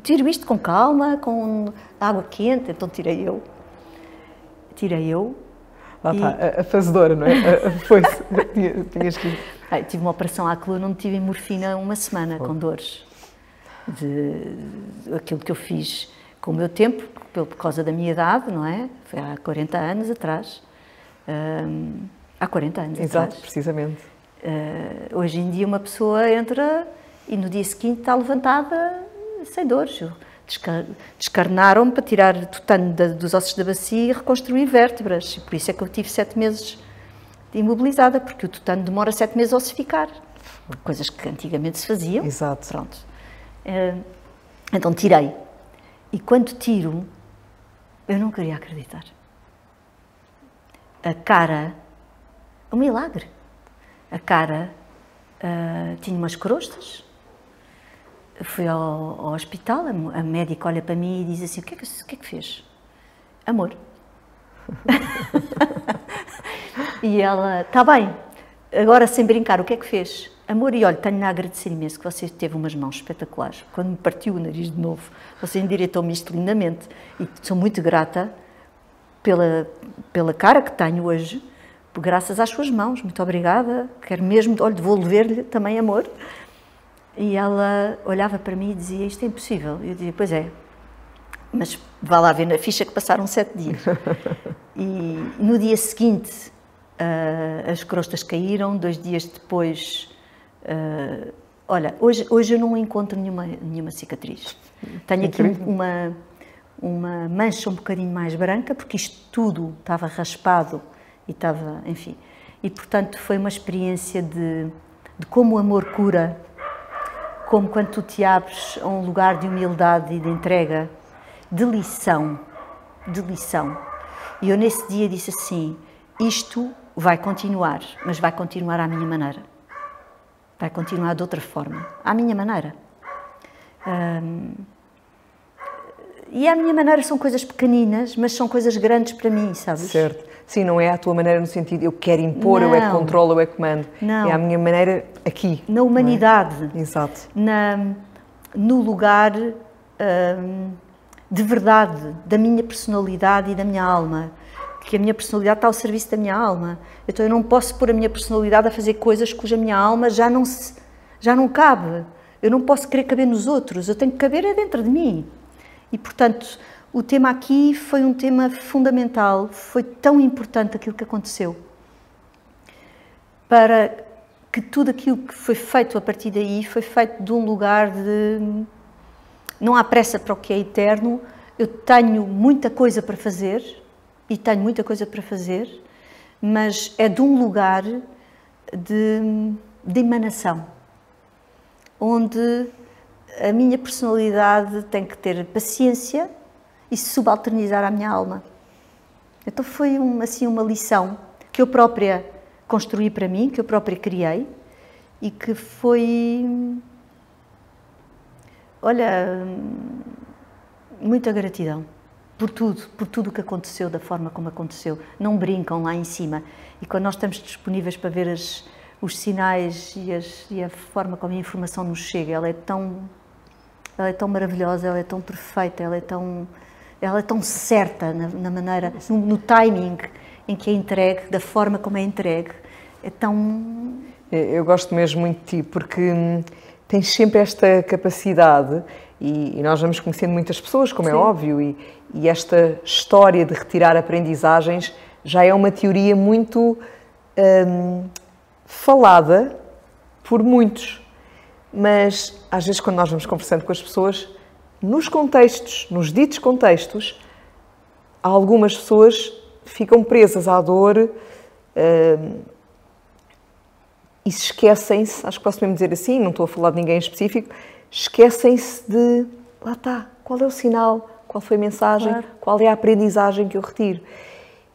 tiro isto com calma, com água quente, então tirei eu. Lá está, a fazedora, não é? Foi-se, tinhas que... Tive uma operação à coluna onde tive morfina 1 semana, com dores. Aquilo que eu fiz com o meu tempo, por causa da minha idade, não é? Foi há 40 anos atrás. Há 40 anos atrás. Exato, precisamente. Hoje em dia uma pessoa entra e no dia seguinte está levantada sem dores. Descarnaram-me para tirar o tutano dos ossos da bacia e reconstruir vértebras. E por isso é que eu tive 7 meses imobilizada, porque o tutano demora 7 meses a ossificar. Coisas que antigamente se faziam. Exato. Pronto. Então tirei. E quando tiro, eu não queria acreditar. A cara, um milagre. A cara tinha umas crostas. Fui ao hospital, a médica olha para mim e diz assim, o que é que fez? Amor. E ela, está bem, agora sem brincar, o que é que fez? Amor, e olha, tenho a agradecer imenso que você teve umas mãos espetaculares. Quando me partiu o nariz de novo, você endireitou-me isto lindamente. E sou muito grata pela cara que tenho hoje, graças às suas mãos. Muito obrigada. Quero mesmo, olha, devolver-lhe também amor. E ela olhava para mim e dizia, isto é impossível. E eu dizia, pois é, mas vá lá ver na ficha que passaram 7 dias. E no dia seguinte, as crostas caíram, 2 dias depois... olha, hoje eu não encontro nenhuma cicatriz. Tenho aqui uma mancha um bocadinho mais branca, porque isto tudo estava raspado e estava, enfim. E, portanto, foi uma experiência de como o amor cura, como quando tu te abres a um lugar de humildade e de entrega, de lição. E eu nesse dia disse assim, isto vai continuar, mas vai continuar à minha maneira. Vai continuar de outra forma, à minha maneira. E à minha maneira são coisas pequeninas, mas são coisas grandes para mim, sabes? Certo. Sim, não é à tua maneira no sentido eu quero impor, eu é que controlo, eu é que comando. Não. É à minha maneira aqui. Na humanidade. É? Exato. No lugar de verdade, da minha personalidade e da minha alma. Que a minha personalidade está ao serviço da minha alma. Então eu não posso pôr a minha personalidade a fazer coisas cuja minha alma já não cabe. Eu não posso querer caber nos outros, eu tenho que caber dentro de mim. E, portanto, o tema aqui foi um tema fundamental, foi tão importante aquilo que aconteceu, para que tudo aquilo que foi feito a partir daí foi feito de um lugar de... Não há pressa para o que é eterno, eu tenho muita coisa para fazer, e tenho muita coisa para fazer, mas é de um lugar de emanação, onde a minha personalidade tem que ter paciência e se subalternizar à minha alma. Então foi uma lição que eu própria construí para mim, que eu própria criei e que foi, olha, muita gratidão por tudo o que aconteceu, da forma como aconteceu. Não brincam lá em cima. E quando nós estamos disponíveis para ver os sinais e a forma como a informação nos chega, ela é tão maravilhosa, ela é tão perfeita, ela é tão certa na maneira, no timing em que é entregue, da forma como é entregue. É tão... Eu gosto mesmo muito de ti, porque tens sempre esta capacidade, e nós vamos conhecendo muitas pessoas, como Sim. é óbvio, e esta história de retirar aprendizagens já é uma teoria muito falada por muitos. mas às vezes quando nós vamos conversando com as pessoas, nos contextos, nos ditos contextos, algumas pessoas ficam presas à dor e se esquecem-se, acho que posso mesmo dizer assim, não estou a falar de ninguém em específico, esquecem-se de, lá está, qual é o sinal, qual foi a mensagem, claro, qual é a aprendizagem que eu retiro.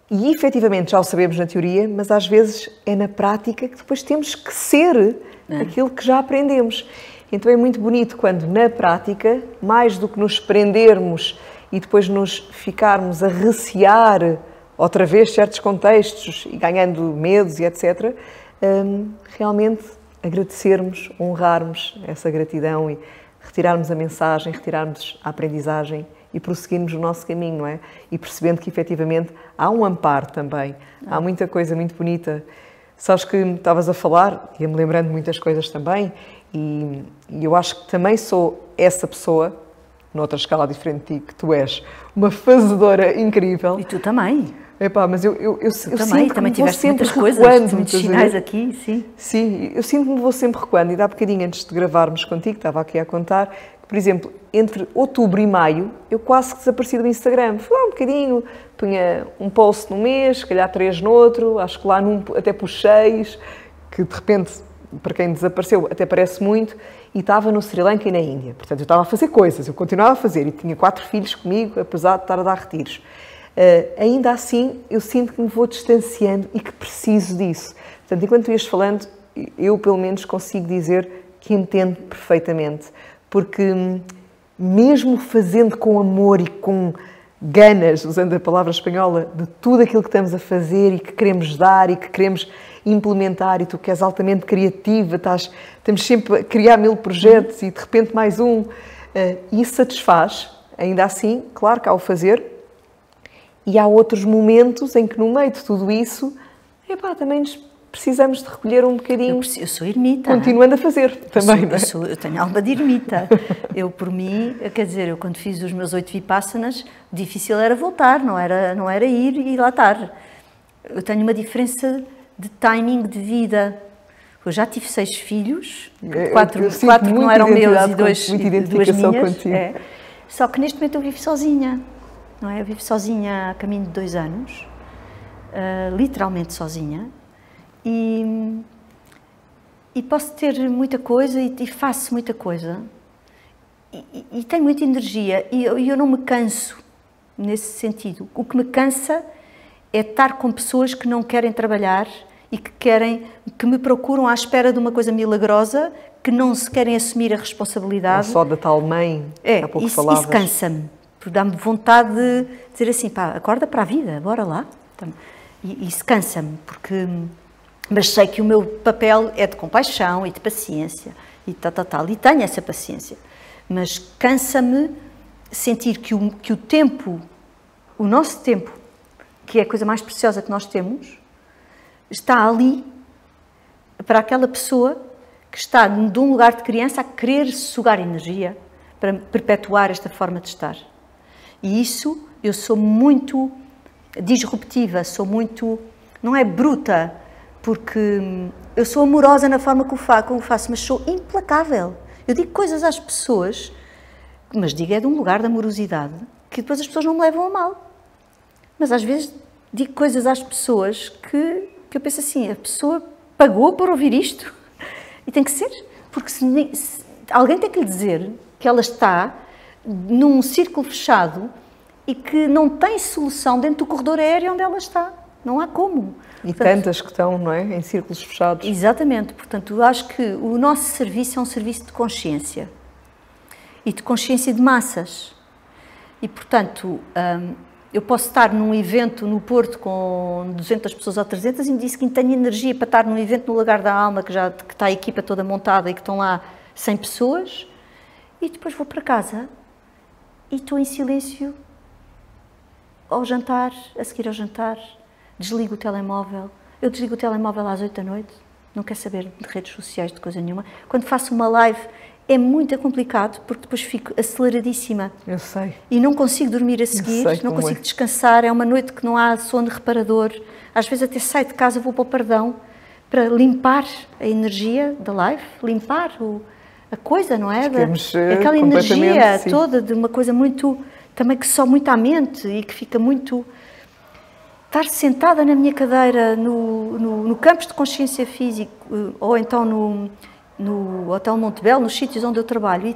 E efetivamente já o sabemos na teoria, mas às vezes é na prática que depois temos que ser aquilo que já aprendemos. Então é muito bonito quando na prática, mais do que nos prendermos e depois nos ficarmos a recear outra vez certos contextos e ganhando medos e etc., realmente agradecermos, honrarmos essa gratidão e retirarmos a mensagem, retirarmos a aprendizagem e prosseguirmos o nosso caminho, não é? E percebendo que efetivamente há um amparo também, há muita coisa muito bonita. Sabes que estavas a falar, ia-me lembrando de muitas coisas também, e eu acho que também sou essa pessoa, noutra escala diferente de ti, que tu és uma fazedora incrível. E tu também. Epá, mas eu também, sinto também que vou tiveste sempre muitas coisas, recuando, muitos sinais aqui, sim. Sim, eu sinto que me vou sempre recuando. E dá bocadinho antes de gravarmos contigo, estava aqui a contar, que, por exemplo, entre outubro e maio, eu quase que desapareci do Instagram. Fui lá um bocadinho, punha um post num mês, se calhar 3 no outro, acho que lá num até pus 6, que de repente, para quem desapareceu, até parece muito, e estava no Sri Lanka e na Índia. Portanto, eu estava a fazer coisas, eu continuava a fazer, e tinha 4 filhos comigo, apesar de estar a dar retiros. Ainda assim, eu sinto que me vou distanciando e que preciso disso. Portanto, enquanto tu ias falando, eu pelo menos consigo dizer que entendo perfeitamente. Porque mesmo fazendo com amor e com ganas, usando a palavra espanhola, de tudo aquilo que estamos a fazer e que queremos dar e que queremos implementar, e tu que és altamente criativa, estamos sempre a criar 1000 projetos e de repente mais um, isso satisfaz. Ainda assim, claro que ao fazer, e há outros momentos em que no meio de tudo isso, também precisamos de recolher um bocadinho. Eu sou ermita. Continuando a fazer também, não é? Eu tenho alma de ermita. Eu, por mim, quer dizer, eu quando fiz os meus 8 vipassanas, o difícil era voltar, não era ir e lá estar. Eu tenho uma diferença de timing de vida. Eu já tive 6 filhos, 4 que não eram meus e 2 minhas. Só que neste momento eu vivo sozinha. Não é? Eu vivo sozinha há caminho de 2 anos, literalmente sozinha, e posso ter muita coisa e faço muita coisa, e tenho muita energia, e eu não me canso nesse sentido. O que me cansa é estar com pessoas que não querem trabalhar e que me procuram à espera de uma coisa milagrosa, que não se querem assumir a responsabilidade. Ou só da tal mãe, há pouco falavas. Isso cansa-me. Dá-me vontade de dizer assim, acorda para a vida, bora lá. E isso cansa-me, mas sei que o meu papel é de compaixão e de paciência, e tenho essa paciência. Mas cansa-me sentir que o tempo, o nosso tempo, que é a coisa mais preciosa que nós temos, está ali para aquela pessoa que está de um lugar de criança a querer sugar energia para perpetuar esta forma de estar. E isso, eu sou muito disruptiva, sou muito, não é bruta, porque eu sou amorosa na forma como faço, mas sou implacável. Eu digo coisas às pessoas, mas digo de um lugar de amorosidade, que depois as pessoas não me levam a mal. Mas às vezes digo coisas às pessoas que eu penso assim, a pessoa pagou por ouvir isto, e tem que ser, porque se alguém tem que lhe dizer que ela está num círculo fechado e que não tem solução dentro do corredor aéreo onde ela está. Não há como. E tantas que estão, não é? Em círculos fechados. Exatamente. Portanto, eu acho que o nosso serviço é um serviço de consciência. E de consciência de massas. E, portanto, eu posso estar num evento no Porto com 200 pessoas ou 300 e no dia seguinte tenho energia para estar num evento no Lagar da Alma, que está a equipa toda montada e que estão lá 100 pessoas, e depois vou para casa e estou em silêncio ao jantar, a seguir ao jantar, desligo o telemóvel. Eu desligo o telemóvel às 8 da noite, não quero saber de redes sociais, de coisa nenhuma. Quando faço uma live é muito complicado, porque depois fico aceleradíssima. Eu sei. E não consigo dormir a seguir, não consigo descansar, é uma noite que não há sono reparador. Às vezes até saio de casa, vou para o perdão, para limpar a energia da live, limpar a coisa, não é? Ficamos, aquela energia sim. toda de uma coisa muito, também que só muito à mente e que fica muito... Estar sentada na minha cadeira no campus de consciência física ou então no Hotel Montebello, nos sítios onde eu trabalho, e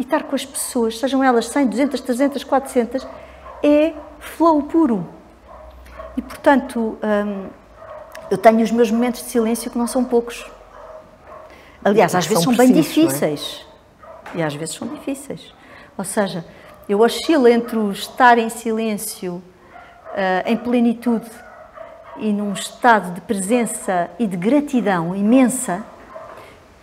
estar com as pessoas, sejam elas 100, 200, 300, 400, é flow puro. E, portanto, eu tenho os meus momentos de silêncio que não são poucos. Aliás, às vezes são bem difíceis. E às vezes são difíceis. Ou seja, eu oscilo entre o estar em silêncio, em plenitude e num estado de presença e de gratidão imensa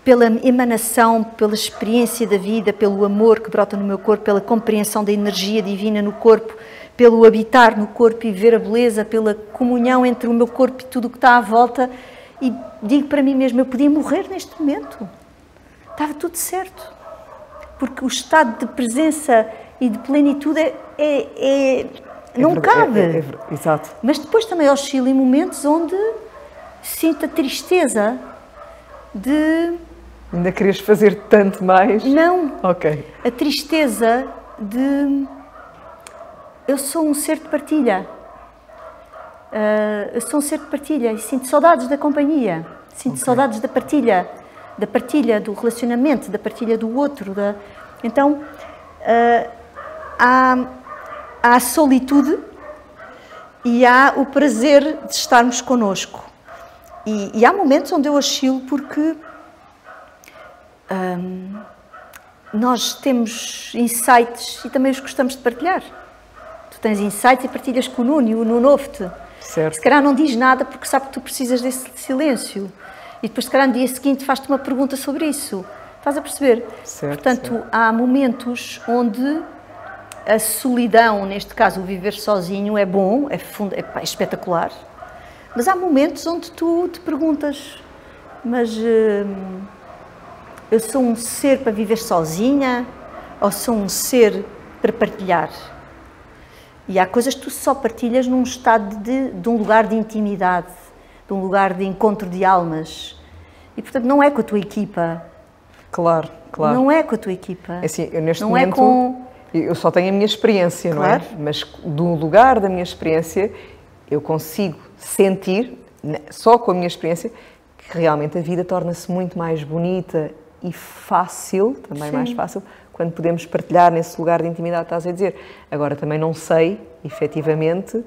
pela emanação, pela experiência da vida, pelo amor que brota no meu corpo, pela compreensão da energia divina no corpo, pelo habitar no corpo e ver a beleza, pela comunhão entre o meu corpo e tudo o que está à volta. E digo para mim mesma, eu podia morrer neste momento. Estava tudo certo. Porque o estado de presença e de plenitude não cabe. Exato. Mas depois também oscilo em momentos onde sinto a tristeza de... Ainda querias fazer tanto mais? Não. Ok. A tristeza de... Eu sou um ser de partilha. Eu sou um ser de partilha e sinto saudades da companhia. Sinto saudades da partilha do relacionamento, da partilha do outro. Então, há a solitude e há o prazer de estarmos connosco. E há momentos onde eu oscilo porque nós temos insights e também os gostamos de partilhar. Tu tens insights e partilhas com o Nuno e o Nuno ouve-te. Certo. Se calhar não diz nada porque sabe que tu precisas desse silêncio. E depois, se calhar, no dia seguinte faz-te uma pergunta sobre isso. Estás a perceber? Certo, Portanto, certo. há momentos onde a solidão, neste caso o viver sozinho, é bom, é espetacular. Mas há momentos onde tu te perguntas, mas eu sou um ser para viver sozinha ou sou um ser para partilhar? E há coisas que tu só partilhas num estado de um lugar de intimidade, de um lugar de encontro de almas. E, portanto, não é com a tua equipa. Claro, claro. Não é com a tua equipa. É assim, eu neste não momento, é com... eu só tenho a minha experiência, Claro. não é? Mas do lugar da minha experiência, eu consigo sentir, só com a minha experiência, que realmente a vida torna-se muito mais bonita e fácil, também Sim. mais fácil, quando podemos partilhar nesse lugar de intimidade, estás a dizer. Agora, também não sei, efetivamente,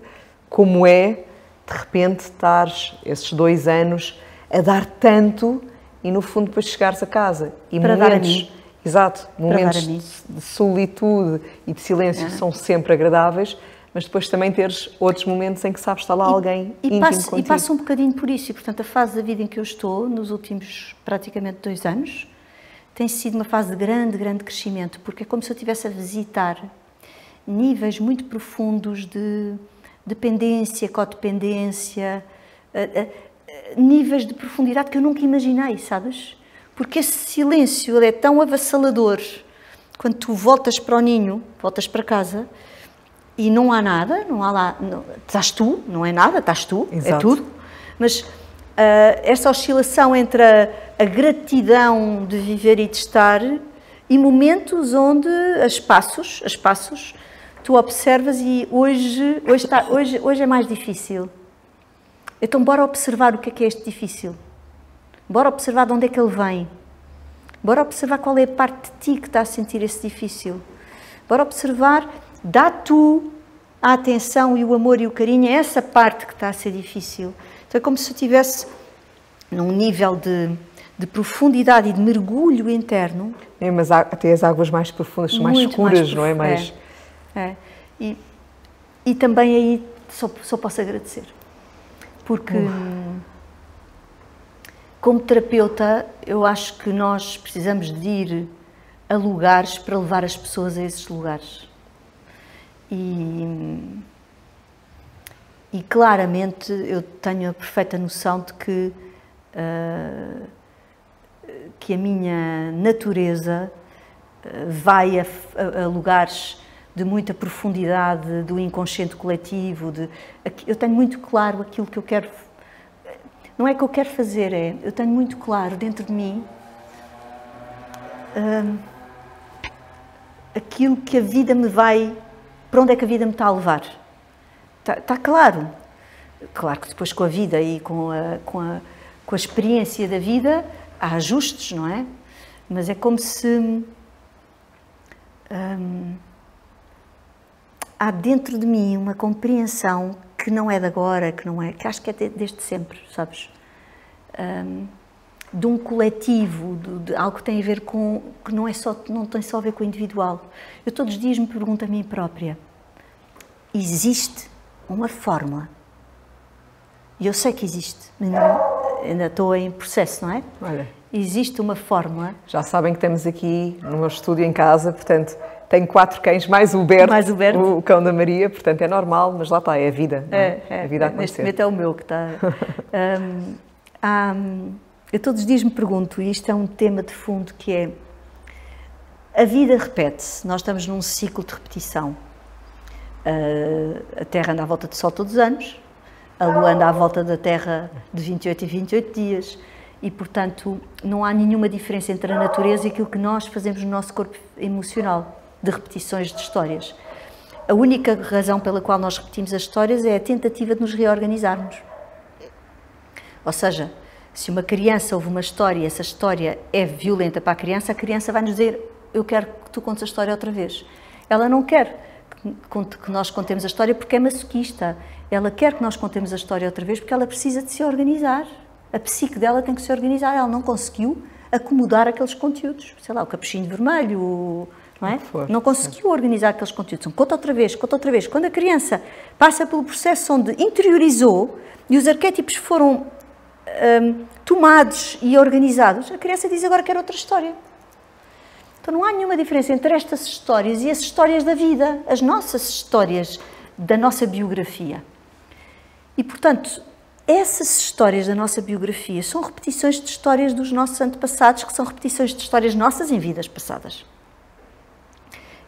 como é, de repente, estares esses 2 anos a dar tanto e, no fundo, depois chegares a casa. E Para momentos, dar a mim. Exato, momentos dar a mim. de solitude e de silêncio são sempre agradáveis, mas depois também teres outros momentos em que sabes estar lá alguém íntimo contigo. E passo um bocadinho por isso. E, portanto, a fase da vida em que eu estou, nos últimos praticamente 2 anos, tem sido uma fase de grande, grande crescimento, porque é como se eu estivesse a visitar níveis muito profundos de dependência, codependência, níveis de profundidade que eu nunca imaginei, sabes? Porque esse silêncio ele é tão avassalador. Quando tu voltas para o ninho, voltas para casa e não há nada, não há lá... Não, estás tu, não é nada, estás tu, Exato. É tudo. Mas essa oscilação entre a gratidão de viver e de estar e momentos onde as passos, tu observas e hoje é mais difícil. Então, bora observar o que é este difícil. Bora observar de onde é que ele vem. Bora observar qual é a parte de ti que está a sentir esse difícil. Bora observar, dá tu a atenção e o amor e o carinho a essa parte que está a ser difícil. Então é como se eu estivesse num nível de profundidade e de mergulho interno. É, mas até as águas mais profundas são mais escuras, não é? Mais... E também aí só posso agradecer. Porque... Como terapeuta, eu acho que nós precisamos de ir a lugares para levar as pessoas a esses lugares. E claramente eu tenho a perfeita noção de que a minha natureza vai a lugares de muita profundidade, do inconsciente coletivo. Eu tenho muito claro aquilo que eu quero. Não é que eu quero fazer, eu tenho muito claro dentro de mim aquilo que a vida me vai, para onde é que a vida me está a levar. Está claro. Claro que depois com a vida e com a experiência da vida há ajustes, não é? Mas é como se há dentro de mim uma compreensão que não é de agora, que acho que é desde sempre, sabes? De um coletivo, de algo que tem a ver com, que não tem só a ver com o individual. Eu todos os dias me pergunto a mim própria, existe uma fórmula? E eu sei que existe, mas ainda estou em processo, não é? Olha, existe uma fórmula. Já sabem que temos aqui no meu estúdio em casa, portanto, tenho 4 cães, mais o Berto, o cão da Maria, portanto é normal, mas lá está, é a vida. É a vida a acontecer. Neste momento é o meu que está. Eu todos os dias me pergunto, e isto é um tema de fundo, que é a vida repete-se, nós estamos num ciclo de repetição. A Terra anda à volta do Sol todos os anos, a Lua anda à volta da Terra de 28 em 28 dias e, portanto, não há nenhuma diferença entre a natureza e aquilo que nós fazemos no nosso corpo emocional, de repetições de histórias. A única razão pela qual nós repetimos as histórias é a tentativa de nos reorganizarmos. Ou seja, se uma criança ouve uma história e essa história é violenta para a criança vai nos dizer: eu quero que tu contes a história outra vez. Ela não quer que nós contemos a história porque é masoquista. Ela quer que nós contemos a história outra vez porque ela precisa de se organizar. A psique dela tem que se organizar. Ela não conseguiu acomodar aqueles conteúdos. Sei lá, o capuchinho vermelho, não é? Não conseguiu organizar aqueles conteúdos. Conta outra vez, conta outra vez. Quando a criança passa pelo processo onde interiorizou e os arquétipos foram tomados e organizados, a criança diz: agora quero outra história. Então não há nenhuma diferença entre estas histórias e as histórias da vida, as nossas histórias da nossa biografia. E, portanto, essas histórias da nossa biografia são repetições de histórias dos nossos antepassados, que são repetições de histórias nossas em vidas passadas.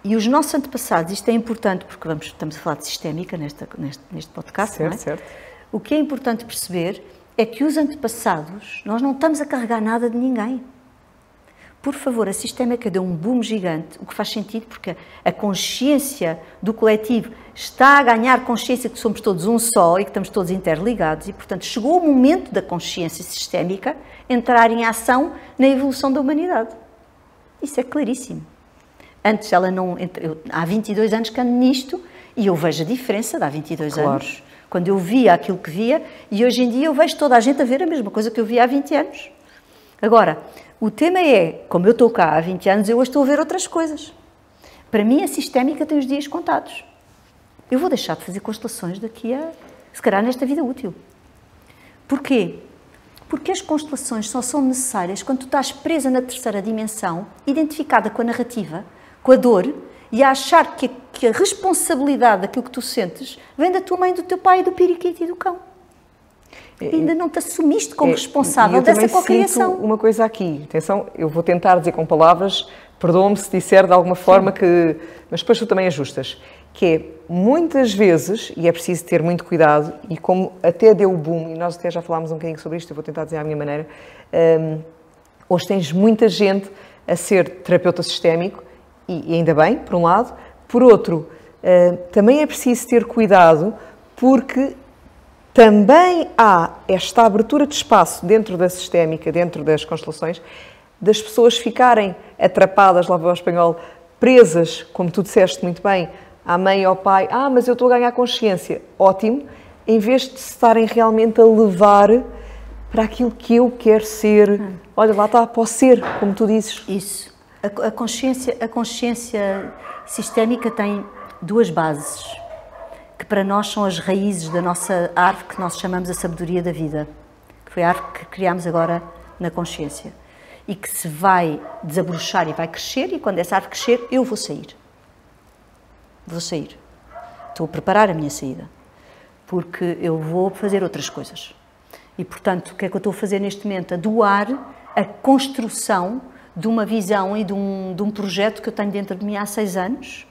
E os nossos antepassados, isto é importante porque estamos a falar de sistémica neste podcast, certo, não é? Certo. O que é importante perceber é que os antepassados, nós não estamos a carregar nada de ninguém. Por favor, a sistémica deu um boom gigante, o que faz sentido porque a consciência do coletivo está a ganhar consciência que somos todos um só e que estamos todos interligados e, portanto, chegou o momento da consciência sistémica entrar em ação na evolução da humanidade. Isso é claríssimo. Antes ela não... há 22 anos que ando nisto e eu vejo a diferença de há 22 anos. Quando eu via aquilo que via, e hoje em dia eu vejo toda a gente a ver a mesma coisa que eu via há 20 anos. Agora, o tema é, como eu estou cá há 20 anos, eu hoje estou a ver outras coisas. Para mim, a sistémica tem os dias contados. Eu vou deixar de fazer constelações daqui a, se calhar, nesta vida útil. Porquê? Porque as constelações só são necessárias quando tu estás presa na terceira dimensão, identificada com a narrativa, com a dor, e a achar que a responsabilidade daquilo que tu sentes vem da tua mãe, do teu pai, do periquito e do cão. Ainda não te assumiste como responsável dessa cocriação. Sinto uma coisa aqui, atenção, eu vou tentar dizer com palavras, perdoa-me se disser de alguma forma que... Mas depois tu também ajustas. Que é, muitas vezes, e é preciso ter muito cuidado, e como até deu o boom, e nós até já falámos um bocadinho sobre isto, eu vou tentar dizer à minha maneira, hoje tens muita gente a ser terapeuta sistémico, e ainda bem, por um lado. Por outro, também é preciso ter cuidado, porque também há esta abertura de espaço dentro da sistémica, dentro das constelações, das pessoas ficarem atrapadas, lá vou ao espanhol, presas, como tu disseste muito bem, à mãe e ao pai. Mas eu estou a ganhar consciência. Ótimo. Em vez de se estarem realmente a levar para aquilo que eu quero ser. Olha, lá está, posso ser, como tu dizes. Isso. A consciência sistémica tem duas bases, que para nós são as raízes da nossa árvore, que nós chamamos a sabedoria da vida, que foi a árvore que criámos agora na consciência, e que se vai desabrochar e vai crescer, e quando essa árvore crescer, eu vou sair. Vou sair. Estou a preparar a minha saída, porque eu vou fazer outras coisas. E, portanto, o que é que eu estou a fazer neste momento? A doar a construção de uma visão e de um projeto que eu tenho dentro de mim há 6 anos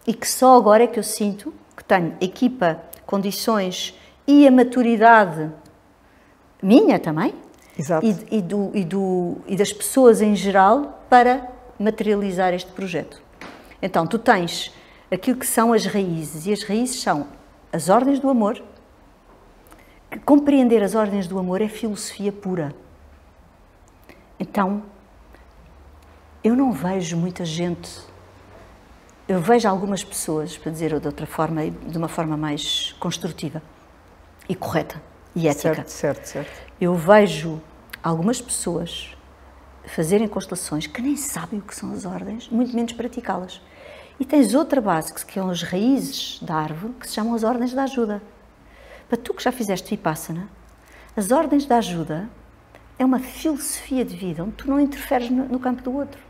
e que só agora é que eu sinto que tenho equipa, condições e a maturidade minha também. Exato. E das pessoas em geral para materializar este projeto. Então, tu tens aquilo que são as raízes, e as raízes são as ordens do amor. Que compreender as ordens do amor é filosofia pura. Então, eu não vejo muita gente, eu vejo algumas pessoas, para dizer de outra forma, de uma forma mais construtiva e correta e ética. Certo. Eu vejo algumas pessoas fazerem constelações que nem sabem o que são as ordens, muito menos praticá-las. E tens outra base, que são as raízes da árvore, que se chamam as ordens da ajuda. Para tu que já fizeste Vipassana, as ordens da ajuda é uma filosofia de vida onde tu não interferes no campo do outro.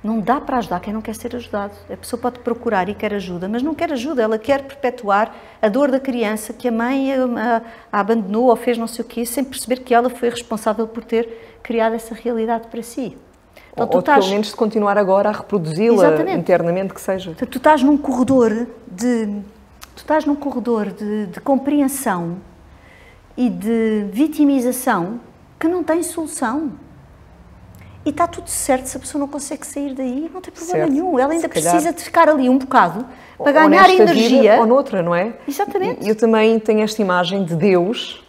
Não dá para ajudar quem não quer ser ajudado. A pessoa pode procurar e quer ajuda, mas não quer ajuda, ela quer perpetuar a dor da criança que a mãe a abandonou ou fez não sei o quê, sem perceber que ela foi responsável por ter criado essa realidade para si. Então, ou pelo menos de continuar agora a reproduzi-la internamente, que seja. Então, tu estás num corredor de compreensão e de vitimização que não tem solução. E está tudo certo, se a pessoa não consegue sair daí, não tem problema nenhum. Ela ainda precisa de ficar ali um bocado para ganhar energia. Ou noutra, não é? Exatamente. Eu também tenho esta imagem de Deus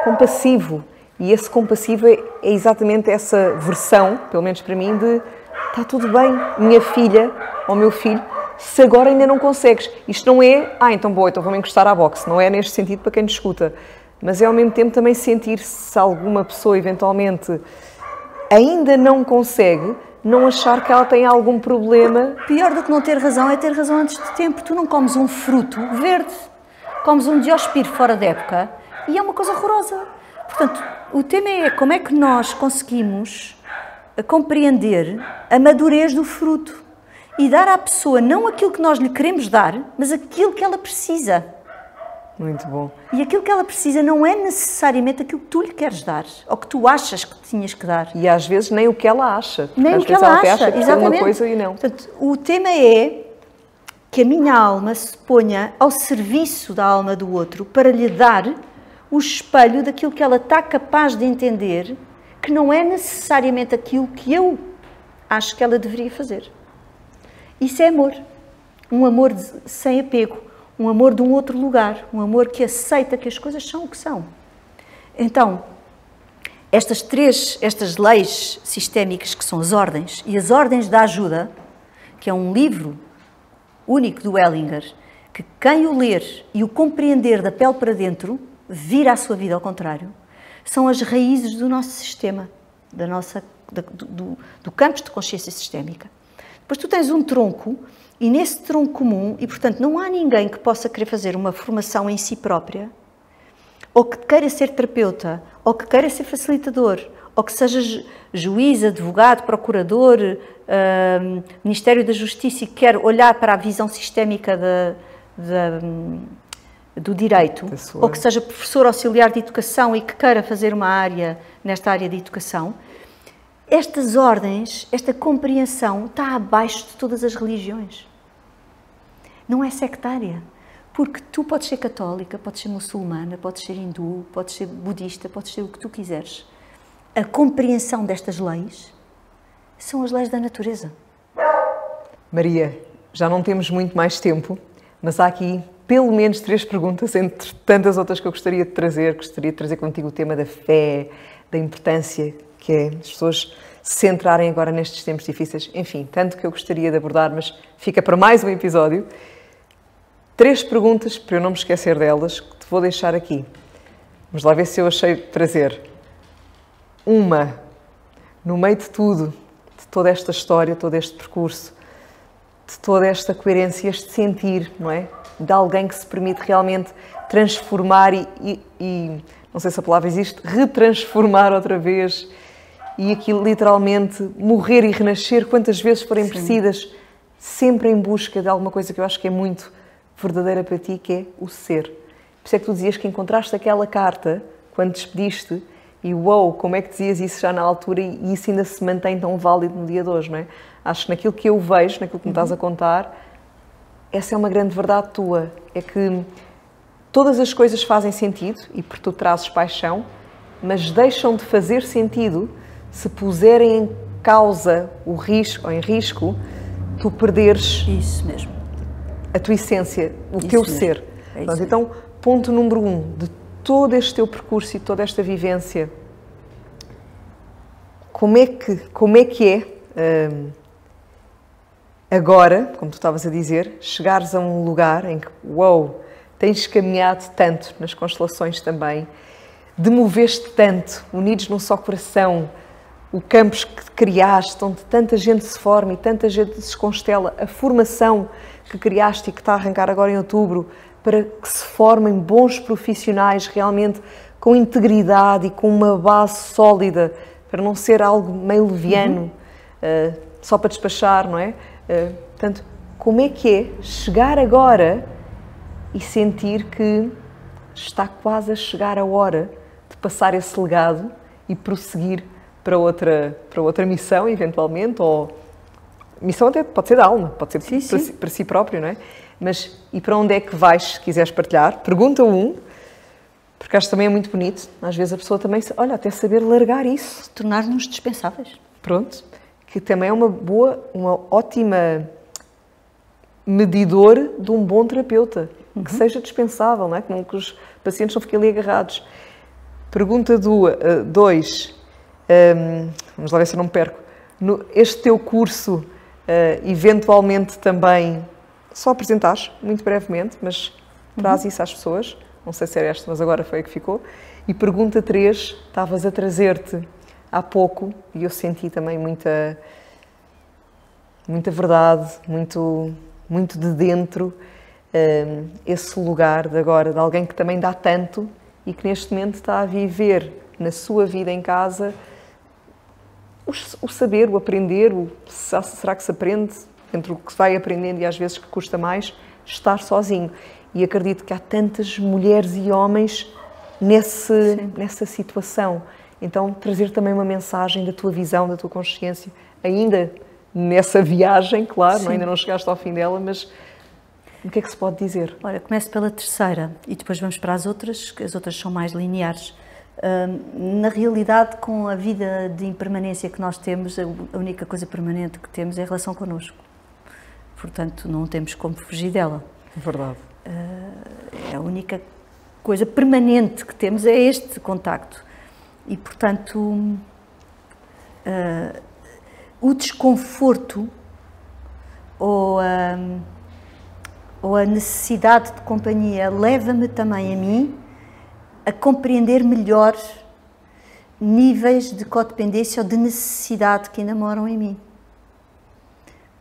compassivo. E esse compassivo é exatamente essa versão, pelo menos para mim, de está tudo bem, minha filha ou meu filho, se agora ainda não consegues. Isto não é, então boa, então vou-me encostar à boxe. Não é neste sentido para quem nos escuta. Mas é ao mesmo tempo também sentir se alguma pessoa eventualmente ainda não consegue, não achar que ela tem algum problema. Pior do que não ter razão é ter razão antes de tempo. Tu não comes um fruto verde, comes um diospiro fora de época e é uma coisa horrorosa. Portanto, o tema é como é que nós conseguimos compreender a madurez do fruto e dar à pessoa não aquilo que nós lhe queremos dar, mas aquilo que ela precisa. Muito bom. E aquilo que ela precisa não é necessariamente aquilo que tu lhe queres dar, ou que tu achas que tinhas que dar. E às vezes nem o que ela acha. Nem o que ela acha, que é uma coisa e não. Portanto, o tema é que a minha alma se ponha ao serviço da alma do outro para lhe dar o espelho daquilo que ela está capaz de entender, que não é necessariamente aquilo que eu acho que ela deveria fazer. Isso é amor. Um amor sem apego. Um amor de um outro lugar, um amor que aceita que as coisas são o que são. Então, estas leis sistémicas que são as ordens, e as ordens da ajuda, que é um livro único do Hellinger, que quem o ler e o compreender da pele para dentro, vira a sua vida ao contrário, são as raízes do nosso sistema, do campo de consciência sistémica. Depois tu tens um tronco, e nesse tronco comum, e portanto não há ninguém que possa querer fazer uma formação em si própria, ou que queira ser terapeuta, ou que queira ser facilitador, ou que seja juiz, advogado, procurador, Ministério da Justiça e quer olhar para a visão sistémica do direito, ou que seja professor auxiliar de educação e que queira fazer uma área nesta área de educação, estas ordens, esta compreensão está abaixo de todas as religiões. Não é sectária, porque tu podes ser católica, podes ser muçulmana, podes ser hindu, podes ser budista, podes ser o que tu quiseres. A compreensão destas leis são as leis da natureza. Maria, já não temos muito mais tempo, mas há aqui pelo menos 3 perguntas, entre tantas outras que eu gostaria de trazer. Gostaria de trazer contigo o tema da fé, da importância que é as pessoas se centrarem agora nestes tempos difíceis. Enfim, tanto que eu gostaria de abordar, mas fica para mais um episódio. 3 perguntas, para eu não me esquecer delas, que te vou deixar aqui. Vamos lá ver se eu achei de trazer. Uma, no meio de tudo, de toda esta história, todo este percurso, de toda esta coerência, este sentir, não é? De alguém que se permite realmente transformar e não sei se a palavra existe, retransformar outra vez e aquilo literalmente morrer e renascer quantas vezes forem precisas, sempre em busca de alguma coisa que eu acho que é muito verdadeira para ti, que é o ser. Por isso é que tu dizias que encontraste aquela carta quando despediste e uou, como é que dizias isso já na altura e isso ainda se mantém tão válido no dia de hoje, não é? Acho que naquilo que eu vejo, naquilo que me estás a contar, essa é uma grande verdade tua, é que todas as coisas fazem sentido e porque tu trazes paixão, mas deixam de fazer sentido se puserem em causa o risco, ou em risco, tu perderes Isso mesmo. a tua essência, o Isso teu mesmo. ser. É Pronto, isso então, ponto número 1 de todo este teu percurso e toda esta vivência, como é que é, agora, como tu estavas a dizer, chegares a um lugar em que, uau, tens caminhado tanto nas constelações também, demoveste tanto, unidos num só coração, o campus que criaste, onde tanta gente se forma e tanta gente se constela, a formação que criaste e que está a arrancar agora em outubro, para que se formem bons profissionais realmente com integridade e com uma base sólida, para não ser algo meio leviano, só para despachar, não é? Portanto, como é que é chegar agora e sentir que está quase a chegar a hora de passar esse legado e prosseguir para outra missão, eventualmente, ou missão até pode ser da alma, pode ser para si próprio, não é? Mas e para onde é que vais, se quiseres partilhar? Pergunta 1, porque acho que também é muito bonito, às vezes a pessoa também, olha, até saber largar isso. Tornar-nos dispensáveis. Pronto, que também é uma ótima medidor de um bom terapeuta, que seja dispensável, não é? Que os pacientes não fiquem ali agarrados. Pergunta 2, vamos lá ver se eu não me perco. Este teu curso, eventualmente também, só apresentares, muito brevemente, mas traz isso às pessoas. Não sei se era esta, mas agora foi a que ficou. E pergunta 3, estavas a trazer-te há pouco, e eu senti também muita verdade, muito de dentro, esse lugar de agora, de alguém que também dá tanto e que neste momento está a viver na sua vida em casa o saber, o aprender, será que se aprende, entre o que se vai aprendendo e às vezes que custa mais, estar sozinho. E acredito que há tantas mulheres e homens nessa situação. Então, trazer também uma mensagem da tua visão, da tua consciência, ainda nessa viagem, claro, ainda não chegaste ao fim dela, mas o que é que se pode dizer? Olha, começo pela terceira e depois vamos para as outras, que as outras são mais lineares. Na realidade, com a vida de impermanência que nós temos, a única coisa permanente que temos é a relação connosco. Portanto, não temos como fugir dela. Verdade. A única coisa permanente que temos é este contacto. E, portanto, o desconforto ou a necessidade de companhia leva-me também a mim a compreender melhor níveis de codependência ou de necessidade que ainda moram em mim.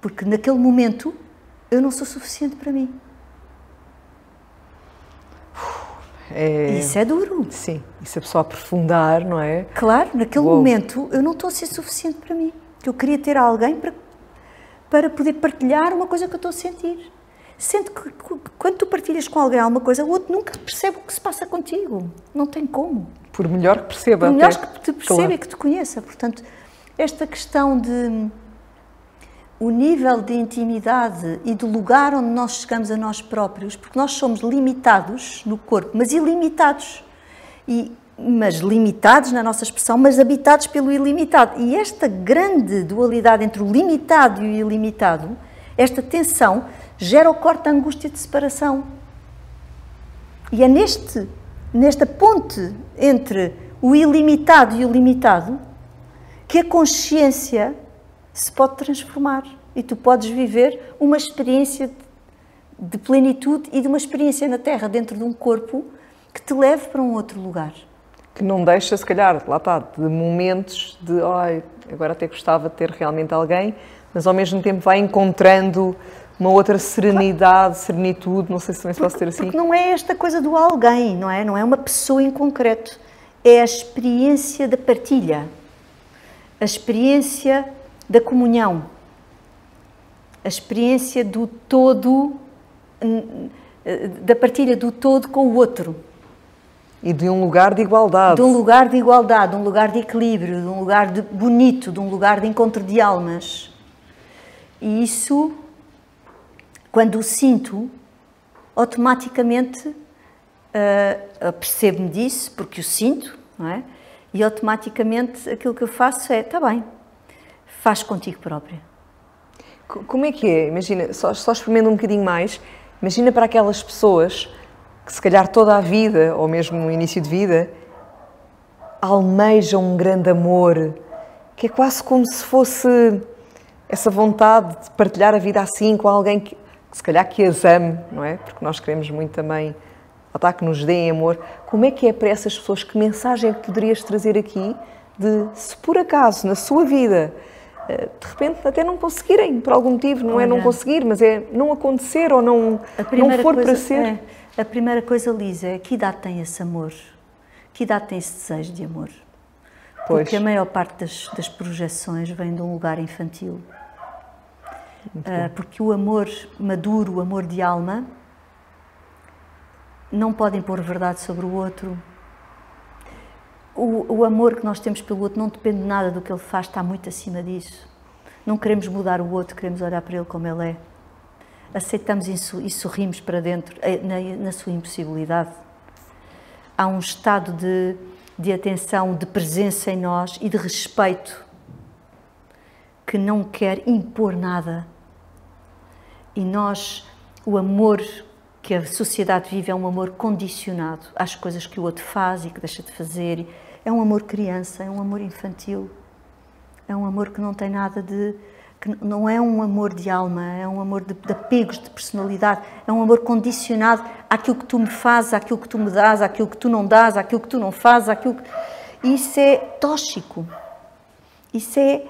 Porque naquele momento eu não sou suficiente para mim. Isso é duro. Sim, e se a pessoa aprofundar, não é? Claro, naquele momento eu não estou a ser suficiente para mim. Eu queria ter alguém para poder partilhar uma coisa que eu estou a sentir. Sendo que quando tu partilhas com alguém alguma coisa, o outro nunca percebe o que se passa contigo. Não tem como. Por melhor que perceba. Por melhor que te perceba e que te conheça. Portanto, esta questão de o nível de intimidade e do lugar onde nós chegamos a nós próprios, porque nós somos limitados no corpo, mas ilimitados. Mas limitados na nossa expressão, mas habitados pelo ilimitado. E esta grande dualidade entre o limitado e o ilimitado, esta tensão, gera o corte da angústia de separação. E é nesta ponte entre o ilimitado e o limitado que a consciência se pode transformar e tu podes viver uma experiência de plenitude e de uma experiência na Terra, dentro de um corpo que te leve para um outro lugar. Que não deixa, se calhar, lá está, de momentos de agora até gostava de ter realmente alguém, mas ao mesmo tempo vai encontrando uma outra serenidade, serenitude, não sei se também se posso ter assim. Porque não é esta coisa do alguém, não é? Não é uma pessoa em concreto. É a experiência da partilha, a experiência da comunhão, a experiência do todo, da partilha do todo com o outro. E de um lugar de igualdade. De um lugar de igualdade, de um lugar de equilíbrio, de um lugar bonito, de um lugar de encontro de almas. E isso, quando o sinto, automaticamente percebo-me disso, porque o sinto, não é? E automaticamente aquilo que eu faço é, está bem, faz contigo própria. Como é que é? Imagina, só experimenta um bocadinho mais, imagina para aquelas pessoas que se calhar toda a vida, ou mesmo no início de vida, almejam um grande amor, que é quase como se fosse essa vontade de partilhar a vida assim com alguém que se calhar que as ame, não é? Porque nós queremos muito também que nos deem amor. Como é que é para essas pessoas? Que mensagem é que poderias trazer aqui de, se por acaso, na sua vida, de repente até não conseguirem, por algum motivo, não é não conseguir, mas é não acontecer ou não for para ser. A primeira coisa, Lisa, é que idade tem esse amor? Que idade tem esse desejo de amor? Porque a maior parte das projeções vem de um lugar infantil. Porque o amor maduro, o amor de alma, não pode impor verdade sobre o outro. O amor que nós temos pelo outro não depende de nada do que ele faz, está muito acima disso. Não queremos mudar o outro, queremos olhar para ele como ele é. Aceitamos isso e sorrimos para dentro, na sua impossibilidade. Há um estado de atenção, de presença em nós e de respeito que não quer impor nada. E nós, o amor que a sociedade vive é um amor condicionado às coisas que o outro faz e que deixa de fazer. É um amor criança, é um amor infantil. É um amor que não tem nada de... que não é um amor de alma, é um amor de apegos, de personalidade. É um amor condicionado àquilo que tu me fazes, àquilo que tu me dás, àquilo que tu não dás, àquilo que tu não fazes, àquilo que... Isso é tóxico. Isso é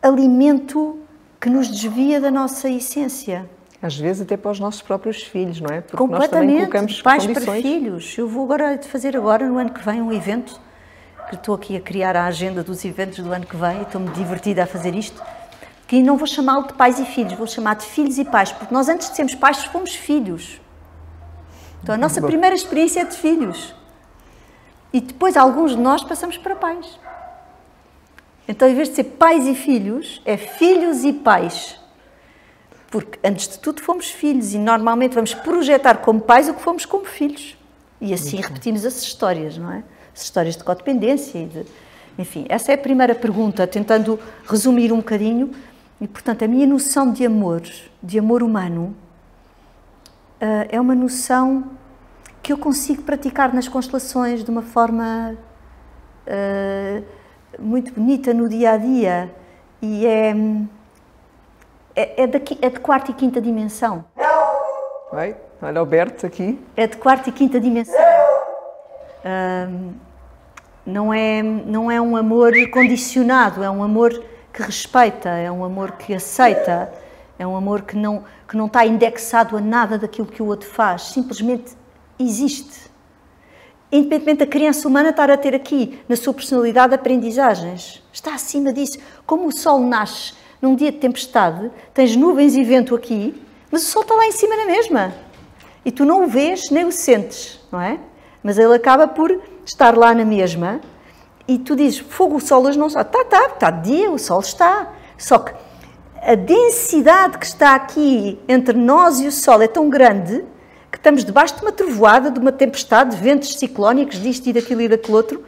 alimento que nos desvia da nossa essência. Às vezes até para os nossos próprios filhos, não é? Porque completamente. Nós também colocamos pais condições. Para filhos. Eu vou fazer agora, no ano que vem, um evento, que estou aqui a criar a agenda dos eventos do ano que vem, e estou-me divertida a fazer isto, que não vou chamá-lo de pais e filhos, vou chamar de filhos e pais, porque nós antes de sermos pais fomos filhos. Então a nossa primeira experiência é de filhos. E depois alguns de nós passamos para pais. Então, em vez de ser pais e filhos, é filhos e pais. Porque, antes de tudo, fomos filhos e, normalmente, vamos projetar como pais o que fomos como filhos. E assim repetimos as histórias, não é? As histórias de codependência e de... Enfim, essa é a primeira pergunta, tentando resumir um bocadinho. E, portanto, a minha noção de amor humano, é uma noção que eu consigo praticar nas constelações de uma forma muito bonita no dia-a-dia. E é de quarta e quinta dimensão. Vai, olha o Berto aqui. É de quarta e quinta dimensão. Não é um amor condicionado, é um amor que respeita, é um amor que aceita, é um amor que não está indexado a nada daquilo que o outro faz, simplesmente existe. Independentemente da criança humana estar a ter aqui, na sua personalidade, aprendizagens. Está acima disso. Como o sol nasce num dia de tempestade, tens nuvens e vento aqui, mas o sol está lá em cima na mesma. E tu não o vês nem o sentes, não é? Mas ele acaba por estar lá na mesma e tu dizes, fogo, o sol hoje não está. Está de dia, o sol está. Só que a densidade que está aqui entre nós e o sol é tão grande que estamos debaixo de uma trovoada, de uma tempestade, de ventos ciclónicos, disto e daquilo e daquele outro,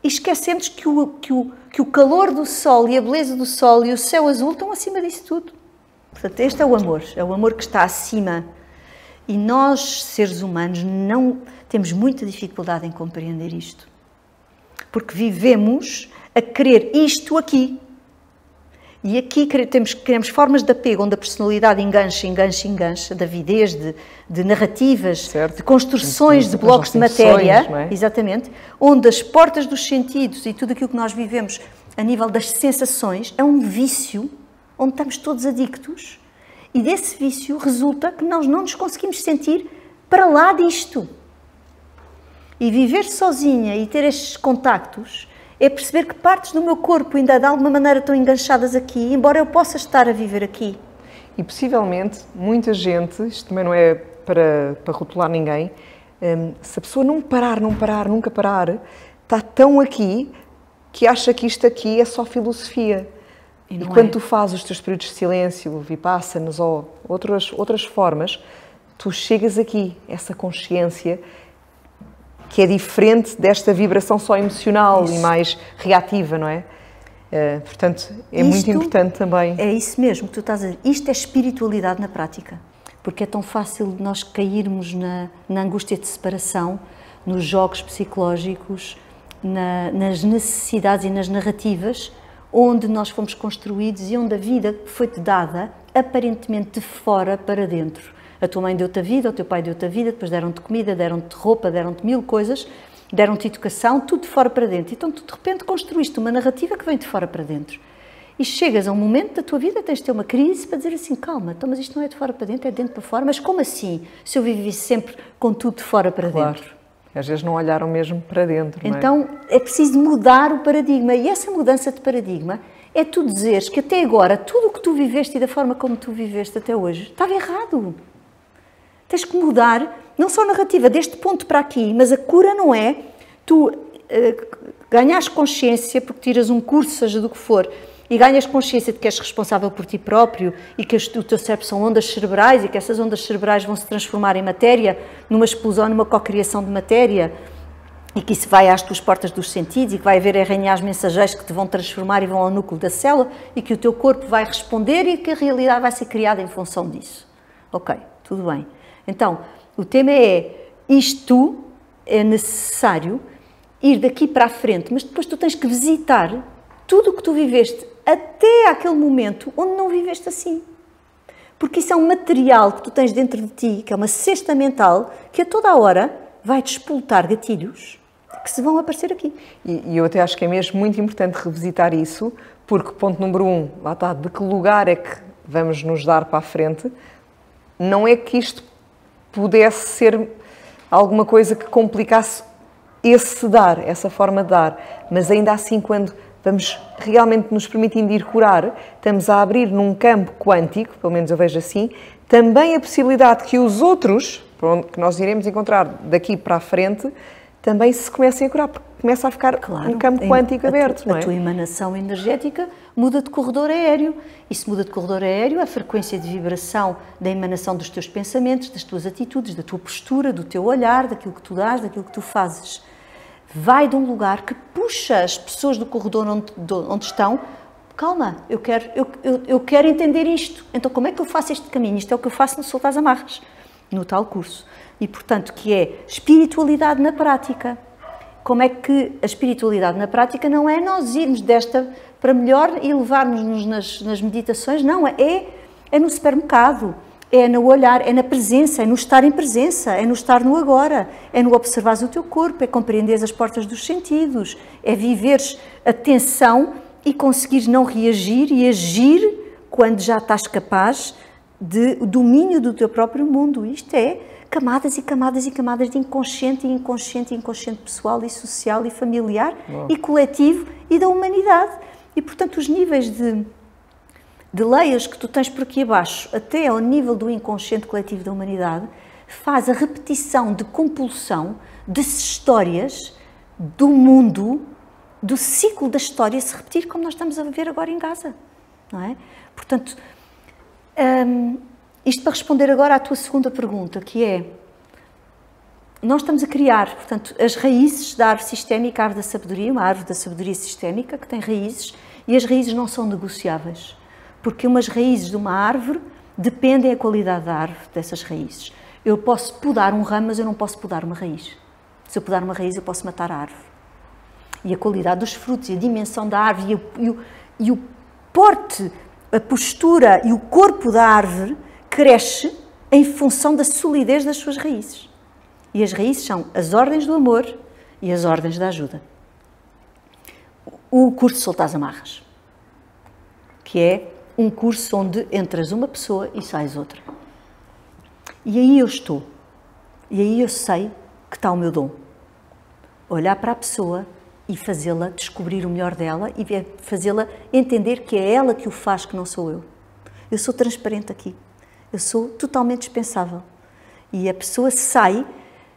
e esquecemos que o calor do sol e a beleza do sol e o céu azul estão acima disso tudo. Portanto, este é o amor que está acima. E nós, seres humanos, não temos muita dificuldade em compreender isto. Porque vivemos a querer isto aqui. E aqui queremos formas de apego, onde a personalidade engancha, de avidez, de narrativas, certo, de construções de blocos de matéria, não é? Exatamente, onde as portas dos sentidos e tudo aquilo que nós vivemos a nível das sensações é um vício, onde estamos todos adictos, e desse vício resulta que nós não nos conseguimos sentir para lá disto. E viver sozinha e ter estes contactos é perceber que partes do meu corpo ainda de alguma maneira estão enganchadas aqui, embora eu possa estar a viver aqui. E possivelmente, muita gente, isto também não é para rotular ninguém, se a pessoa não parar, nunca parar, está tão aqui que acha que isto aqui é só filosofia. E quando tu fazes os teus períodos de silêncio, vipassanas ou outras formas, tu chegas aqui, essa consciência que é diferente desta vibração só emocional e mais reativa, não é? Portanto, é muito importante também. É isso mesmo que tu estás a dizer. Isto é espiritualidade na prática. Porque é tão fácil nós cairmos na angústia de separação, nos jogos psicológicos, nas necessidades e nas narrativas onde nós fomos construídos e onde a vida foi-te dada aparentemente de fora para dentro. A tua mãe deu-te a vida, o teu pai deu-te a vida, depois deram-te comida, deram-te roupa, deram-te mil coisas, deram-te educação, tudo de fora para dentro. Então tu de repente construíste uma narrativa que vem de fora para dentro. E chegas a um momento da tua vida, tens de ter uma crise para dizer assim, calma, então, mas isto não é de fora para dentro, é de dentro para fora. Mas como assim, se eu vivesse sempre com tudo de fora para dentro? Às vezes não olharam mesmo para dentro, não é? Então é preciso mudar o paradigma. E essa mudança de paradigma é tu dizeres que até agora, tudo o que tu viveste e da forma como tu viveste até hoje, estava errado. Tens que mudar, não só a narrativa deste ponto para aqui, mas a cura não é tu ganhas consciência, porque tiras um curso, seja do que for, e ganhas consciência de que és responsável por ti próprio e que o teu cérebro são ondas cerebrais e que essas ondas cerebrais vão se transformar em matéria, numa explosão, numa cocriação de matéria, e que isso vai às tuas portas dos sentidos e que vai haver RNAs mensageiros que te vão transformar e vão ao núcleo da célula e que o teu corpo vai responder e que a realidade vai ser criada em função disso. Ok, tudo bem. Então, o tema é isto é necessário ir daqui para a frente, mas depois tu tens que visitar tudo o que tu viveste até aquele momento onde não viveste assim. Porque isso é um material que tu tens dentro de ti, que é uma cesta mental, que a toda a hora vai despoltar gatilhos que se vão aparecer aqui. E eu até acho que é mesmo muito importante revisitar isso, porque ponto número 1, lá está, de que lugar é que vamos nos dar para a frente, não é que isto pudesse ser alguma coisa que complicasse esse dar, essa forma de dar, mas ainda assim quando vamos realmente nos permitindo ir curar, estamos a abrir num campo quântico, pelo menos eu vejo assim, também a possibilidade que os outros, que nós iremos encontrar daqui para a frente, também se comecem a curar, porque começa a ficar um campo quântico aberto, não é? A tua emanação energética muda de corredor aéreo. E se muda de corredor aéreo, a frequência de vibração da emanação dos teus pensamentos, das tuas atitudes, da tua postura, do teu olhar, daquilo que tu dás, daquilo que tu fazes, vai de um lugar que puxa as pessoas do corredor onde estão. Calma, eu quero entender isto. Então como é que eu faço este caminho? Isto é o que eu faço no Soltar as Amarras, no tal curso. E, portanto, que é espiritualidade na prática. Como é que a espiritualidade na prática não é nós irmos desta para melhor e levarmos-nos nas meditações, não, é no supermercado, é no olhar, é na presença, é no estar em presença, é no estar no agora, é no observares o teu corpo, é compreenderes as portas dos sentidos, é viveres a tensão e conseguires não reagir e agir quando já estás capaz de domínio do teu próprio mundo. Isto é camadas e camadas e camadas de inconsciente e inconsciente e inconsciente pessoal e social e familiar e coletivo e da humanidade. E, portanto, os níveis de layers que tu tens por aqui abaixo, até ao nível do inconsciente coletivo da humanidade, faz a repetição de compulsão de histórias do mundo, do ciclo da história se repetir como nós estamos a ver agora em Gaza, não é? Portanto, isto para responder agora à tua segunda pergunta, que é, nós estamos a criar, portanto, as raízes da árvore sistémica, a árvore da sabedoria, uma árvore da sabedoria sistémica que tem raízes, e as raízes não são negociáveis, porque umas raízes de uma árvore dependem da qualidade da árvore, dessas raízes. Eu posso podar um ramo, mas eu não posso podar uma raiz. Se eu podar uma raiz, eu posso matar a árvore. E a qualidade dos frutos, e a dimensão da árvore, e o porte, a postura e o corpo da árvore cresce em função da solidez das suas raízes. E as raízes são as ordens do amor e as ordens da ajuda. O curso Soltar as Amarras, que é um curso onde entras uma pessoa e sais outra. E aí eu estou. E aí eu sei que está o meu dom. Olhar para a pessoa e fazê-la descobrir o melhor dela e fazê-la entender que é ela que o faz, que não sou eu. Eu sou transparente aqui. Eu sou totalmente dispensável. E a pessoa sai,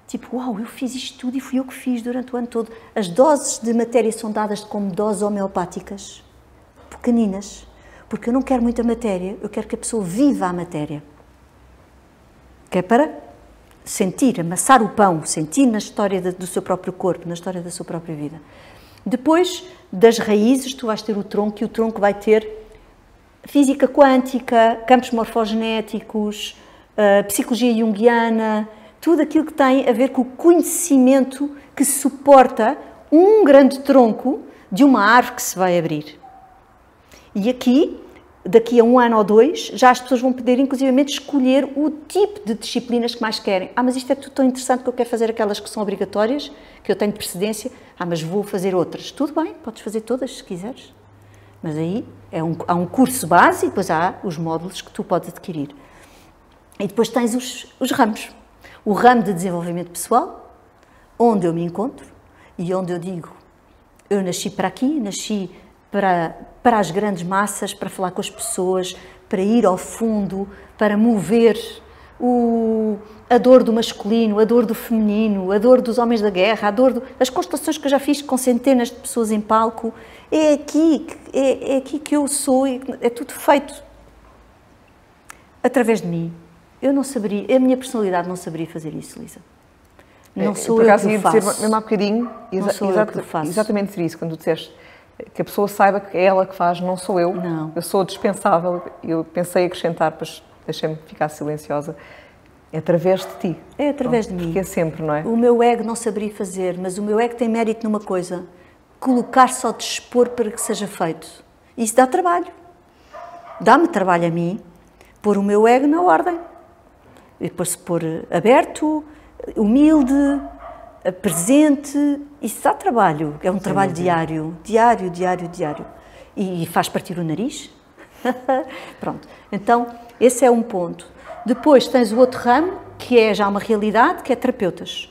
tipo, uau, eu fiz isto tudo e fui eu que fiz durante o ano todo. As doses de matéria são dadas como doses homeopáticas, pequeninas, porque eu não quero muita matéria, eu quero que a pessoa viva a matéria. Que é para sentir, amassar o pão, sentir na história do seu próprio corpo, na história da sua própria vida. Depois das raízes, tu vais ter o tronco, e o tronco vai ter física quântica, campos morfogenéticos, psicologia junguiana, tudo aquilo que tem a ver com o conhecimento que suporta um grande tronco de uma árvore que se vai abrir. E aqui, daqui a 1 ano ou 2, já as pessoas vão poder inclusivamente escolher o tipo de disciplinas que mais querem. Mas isto é tudo tão interessante que eu quero fazer aquelas que são obrigatórias, que eu tenho de precedência. Mas vou fazer outras. Tudo bem, podes fazer todas se quiseres. Mas aí há um curso base e depois há os módulos que tu podes adquirir. E depois tens os ramos. O ramo de desenvolvimento pessoal, onde eu me encontro e onde eu digo, eu nasci para aqui, nasci para as grandes massas, para falar com as pessoas, para ir ao fundo, para mover a dor do masculino, a dor do feminino, a dor dos homens da guerra, as constelações que eu já fiz com centenas de pessoas em palco. É aqui que eu sou, é tudo feito através de mim. Eu não saberia, a minha personalidade não saberia fazer isso, Lisa. Não sou eu que o faço. Dizer, mesmo há bocadinho, exatamente isso, quando tu disseste que a pessoa saiba que é ela que faz, não sou eu. Não. Eu sou dispensável. Eu pensei acrescentar, mas deixei-me ficar silenciosa. É através de ti. É através de mim. Porque é sempre, não é? O meu ego não saberia fazer, mas o meu ego tem mérito numa coisa: colocar-se ao dispor para que seja feito. Isso dá trabalho. Dá-me trabalho a mim pôr o meu ego na ordem. E depois se pôr aberto, humilde, presente, isso dá trabalho. É um trabalho diário. E faz partir o nariz. Pronto. Então, esse é um ponto. Depois tens o outro ramo, que é já uma realidade, que é terapeutas.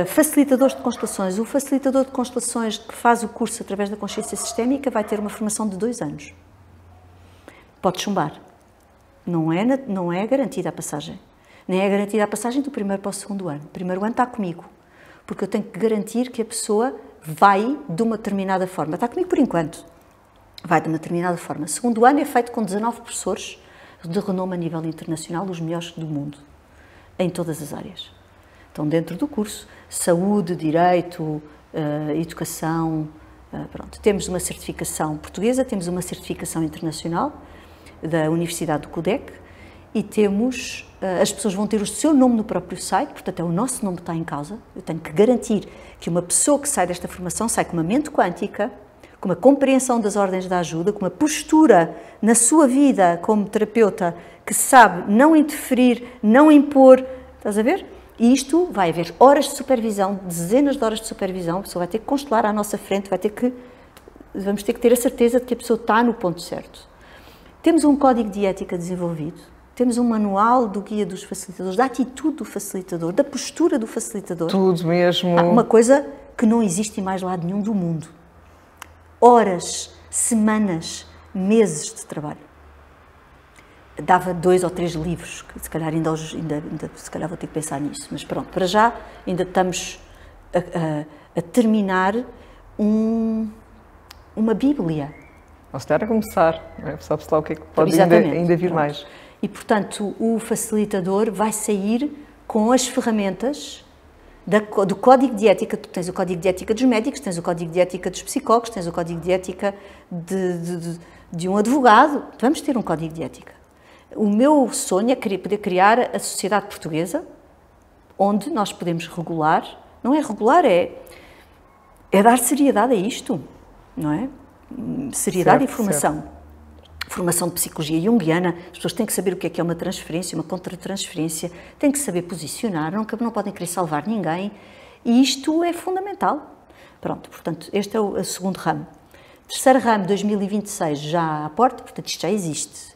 Facilitadores de constelações. O facilitador de constelações que faz o curso através da consciência sistémica vai ter uma formação de 2 anos. Pode chumbar. Não é garantida a passagem. Nem é garantida a passagem do primeiro para o segundo ano. O primeiro ano está comigo, porque eu tenho que garantir que a pessoa vai de uma determinada forma. Está comigo por enquanto. Vai de uma determinada forma. O segundo ano é feito com 19 professores de renome a nível internacional, os melhores do mundo, em todas as áreas. Estão dentro do curso, saúde, direito, educação, pronto. Temos uma certificação portuguesa, temos uma certificação internacional da Universidade do Codec e temos, as pessoas vão ter o seu nome no próprio site, portanto é o nosso nome que está em causa. Eu tenho que garantir que uma pessoa que sai desta formação sai com uma mente quântica, com uma compreensão das ordens da ajuda, com uma postura na sua vida como terapeuta que sabe não interferir, não impor, estás a ver? E isto vai haver horas de supervisão, dezenas de horas de supervisão, a pessoa vai ter que constelar à nossa frente, vamos ter que ter a certeza de que a pessoa está no ponto certo. Temos um código de ética desenvolvido, temos um manual do guia dos facilitadores, da atitude do facilitador, da postura do facilitador. Tudo mesmo. Uma coisa que não existe em mais lado nenhum do mundo. Horas, semanas, meses de trabalho. Dava 2 ou 3 livros, que se calhar ainda se calhar vou ter que pensar nisso, mas pronto, para já ainda estamos a terminar uma Bíblia. Posso estar a começar, não é? Sabe-se lá o que é que pode ainda vir mais. E, portanto, o facilitador vai sair com as ferramentas do código de ética. Tu tens o código de ética dos médicos, tens o código de ética dos psicólogos, tens o código de ética de um advogado. Vamos ter um código de ética. O meu sonho é poder criar a sociedade portuguesa, onde nós podemos regular, não é regular, é dar seriedade a isto, não é? Seriedade certo, e formação. Certo. Formação de psicologia junguiana, as pessoas têm que saber o que é uma transferência, uma contra-transferência, têm que saber posicionar, não podem querer salvar ninguém, e isto é fundamental. Pronto, portanto, este é o segundo ramo. Terceiro ramo, 2026, já à porta, portanto, isto já existe.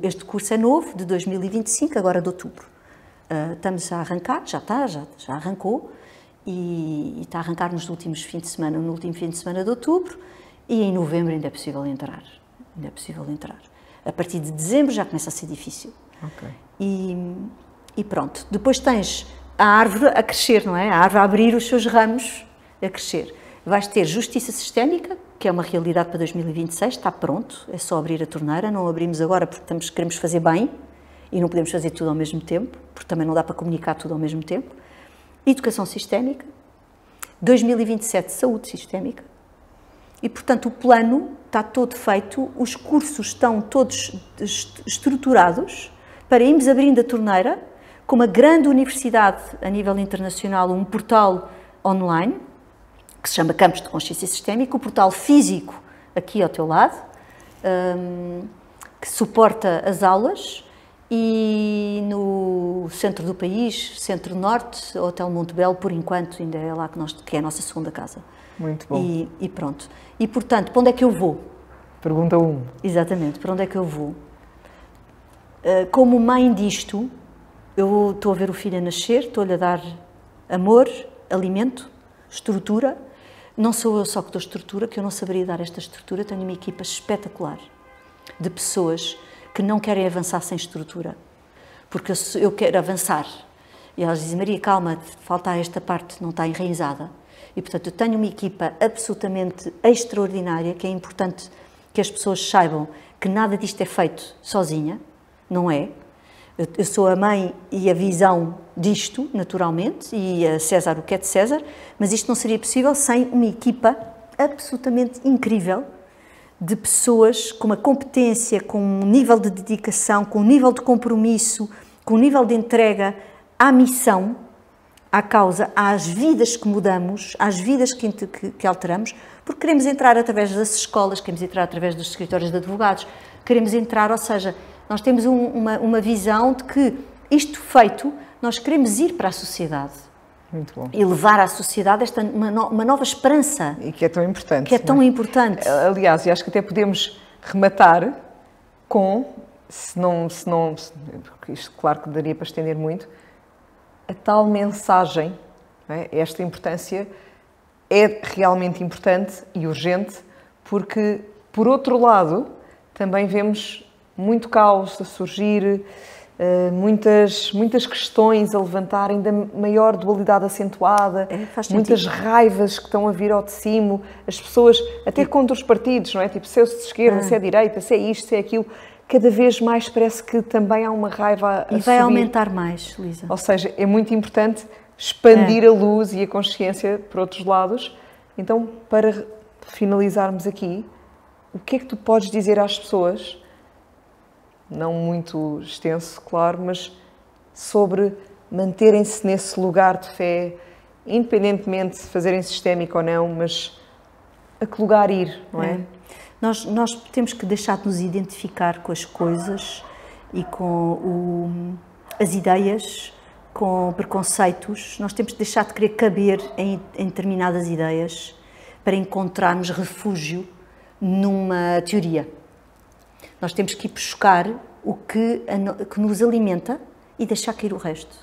Este curso é novo, de 2025, agora de outubro. Estamos a arrancar, já arrancou, e está a arrancar no último fim de semana de outubro, e em novembro ainda é possível entrar. A partir de dezembro já começa a ser difícil. Okay. E pronto. Depois tens a árvore a crescer, não é? A árvore a abrir os seus ramos a crescer. Vais ter justiça sistémica, que é uma realidade para 2026, está pronto, é só abrir a torneira, não abrimos agora porque queremos fazer bem e não podemos fazer tudo ao mesmo tempo, porque também não dá para comunicar tudo ao mesmo tempo. Educação sistémica, 2027, saúde sistémica, E, portanto, o plano está todo feito, os cursos estão todos estruturados para irmos abrindo a torneira com uma grande universidade a nível internacional, um portal online, que se chama Campos de Consciência Sistémica, o portal físico aqui ao teu lado, que suporta as aulas, e no centro do país, centro-norte, Hotel Montebello, por enquanto, ainda é lá que é a nossa segunda casa. Muito bom. E pronto. E, portanto, para onde é que eu vou? Pergunta 1. Exatamente, para onde é que eu vou? Como mãe disto, eu estou a ver o filho a nascer, estou-lhe a dar amor, alimento, estrutura. Não sou eu só que dou estrutura, que eu não saberia dar esta estrutura. Tenho uma equipa espetacular de pessoas que não querem avançar sem estrutura. Porque eu quero avançar. E elas dizem, Maria, calma, falta esta parte, não está enraizada. E, portanto, eu tenho uma equipa absolutamente extraordinária, que é importante que as pessoas saibam que nada disto é feito sozinha, não é? Eu sou a mãe e a visão disto, naturalmente, e a César o que é de César, mas isto não seria possível sem uma equipa absolutamente incrível de pessoas com uma competência, com um nível de dedicação, com um nível de compromisso, com um nível de entrega à missão, à causa, às vidas que mudamos, às vidas que alteramos, porque queremos entrar através das escolas, queremos entrar através dos escritórios de advogados, queremos entrar, ou seja, nós temos uma visão de que isto feito, nós queremos ir para a sociedade. Muito bom. E levar à sociedade uma nova esperança. E que é tão importante. Que é tão importante. Aliás, e acho que até podemos rematar com, porque isto claro que daria para estender muito, a tal mensagem, não é? Esta importância é realmente importante e urgente, porque, por outro lado, também vemos muito caos a surgir, muitas questões a levantar, ainda maior dualidade acentuada, muitas raivas que estão a vir ao de cima, as pessoas, até contra os partidos, não é? Tipo, se é de esquerda, se é direita, se é isto, se é aquilo, cada vez mais parece que também há uma raiva a E vai aumentar mais, Luísa. Ou seja, é muito importante expandir a luz e a consciência para outros lados. Então, para finalizarmos aqui, o que é que tu podes dizer às pessoas, não muito extenso, claro, mas sobre manterem-se nesse lugar de fé, independentemente de fazerem sistémico ou não, mas a que lugar ir, não é? Nós temos que deixar de nos identificar com as coisas e com as ideias, com preconceitos. Nós temos de deixar de querer caber em determinadas ideias para encontrarmos refúgio numa teoria. Nós temos que ir buscar o que nos alimenta e deixar cair o resto.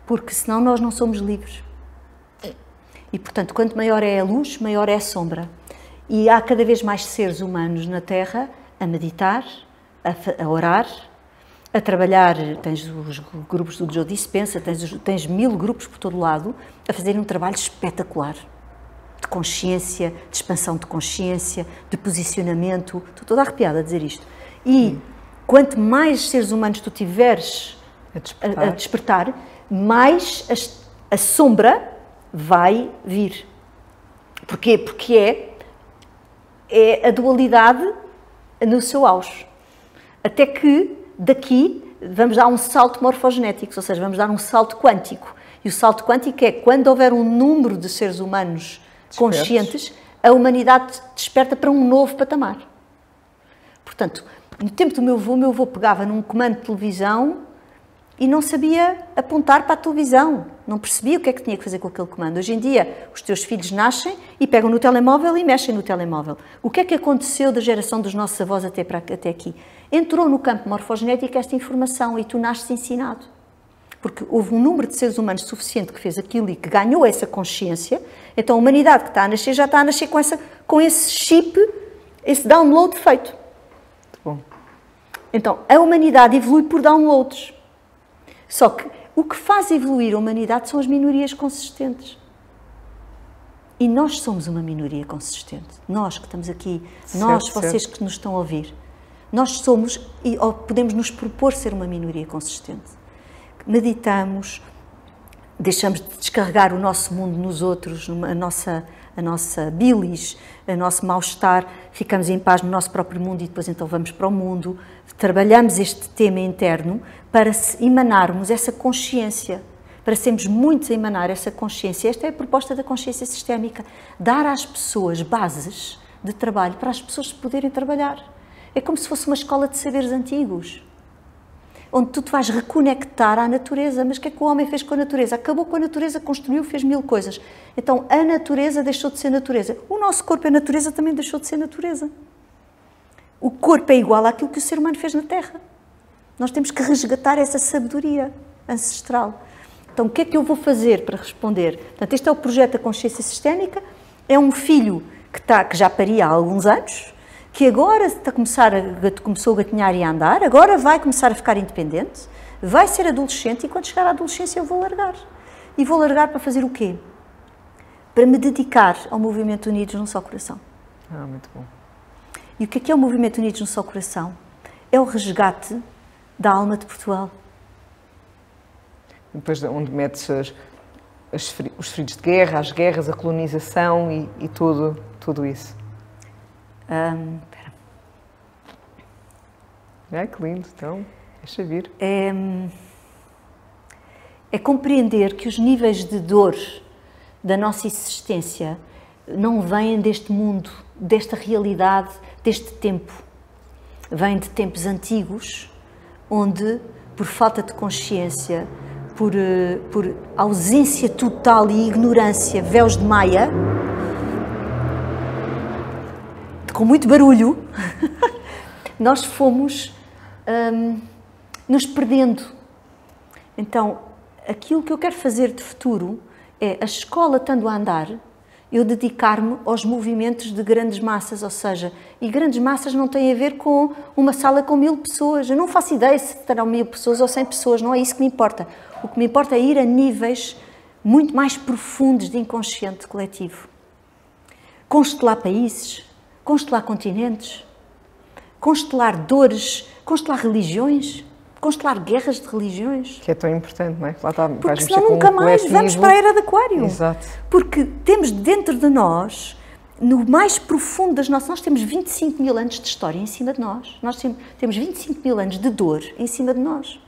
Porque senão nós não somos livres. E, portanto, quanto maior é a luz, maior é a sombra. E há cada vez mais seres humanos na Terra a meditar, a orar, a trabalhar. Tens os grupos do Joe Dispenza, tens 1000 grupos por todo lado a fazerem um trabalho espetacular. De consciência, de expansão de consciência, de posicionamento. Estou toda arrepiada a dizer isto. E quanto mais seres humanos tu tiveres a despertar, mais a sombra vai vir. Porquê? Porque é a dualidade no seu auge. Até que daqui vamos dar um salto morfogenético, ou seja, vamos dar um salto quântico. E o salto quântico é quando houver um número de seres humanos conscientes, a humanidade desperta para um novo patamar. Portanto, no tempo do meu avô pegava num comando de televisão e não sabia apontar para a televisão, não percebia o que é que tinha que fazer com aquele comando. Hoje em dia, os teus filhos nascem e pegam no telemóvel e mexem no telemóvel. O que é que aconteceu da geração dos nossos avós até aqui? Entrou no campo morfogenético esta informação e tu nasces ensinado. Porque houve um número de seres humanos suficiente que fez aquilo e que ganhou essa consciência, então a humanidade que está a nascer já está a nascer com esse chip, esse download feito. Bom. Então, a humanidade evolui por downloads. Só que o que faz evoluir a humanidade são as minorias consistentes. E nós somos uma minoria consistente. Nós que estamos aqui, vocês que nos estão a ouvir. Nós somos, ou podemos nos propor ser uma minoria consistente. Meditamos, deixamos de descarregar o nosso mundo nos outros, a nossa bilis, o nosso mal-estar, ficamos em paz no nosso próprio mundo e depois então vamos para o mundo. Trabalhamos este tema interno para emanarmos essa consciência, para sermos muitos a emanar essa consciência. Esta é a proposta da consciência sistémica, dar às pessoas bases de trabalho para as pessoas poderem trabalhar. É como se fosse uma escola de saberes antigos, onde tu te vais reconectar à natureza. Mas o que é que o homem fez com a natureza? Acabou com a natureza, construiu, fez mil coisas. Então a natureza deixou de ser natureza. O nosso corpo é natureza, também deixou de ser natureza. O corpo é igual àquilo que o ser humano fez na Terra. Nós temos que resgatar essa sabedoria ancestral. Então o que é que eu vou fazer para responder? Portanto, este é o projeto da consciência sistémica. É um filho que já paria há alguns anos, que agora começou a gatinhar e a andar, agora vai começar a ficar independente, vai ser adolescente e quando chegar à adolescência eu vou largar. E vou largar para fazer o quê? Para me dedicar ao movimento Unidos num Só Coração. Muito bom. E o que é o movimento Unidos num Só Coração? É o resgate da alma de Portugal. Depois onde metes os feridos de guerra, as guerras, a colonização e tudo isso. Que lindo, então, deixa vir. É compreender que os níveis de dor da nossa existência não vêm deste mundo, desta realidade, deste tempo. Vêm de tempos antigos, onde, por falta de consciência, por ausência total e ignorância, véus de Maia, com muito barulho, nós fomos nos perdendo. Então, aquilo que eu quero fazer de futuro é, a escola estando a andar, eu dedicar-me aos movimentos de grandes massas, ou seja, e grandes massas não tem a ver com uma sala com 1000 pessoas. Eu não faço ideia se terão 1000 pessoas ou 100 pessoas, não é isso que me importa. O que me importa é ir a níveis muito mais profundos de inconsciente coletivo. Constelar países, constelar continentes, constelar dores, constelar religiões, constelar guerras de religiões. Que é tão importante, não é? Lá está, porque senão nunca mais vamos para a Era de Aquário. Exato. Porque temos dentro de nós, no mais profundo das nossas... Nós temos 25 mil anos de história em cima de nós. Nós temos 25 mil anos de dor em cima de nós.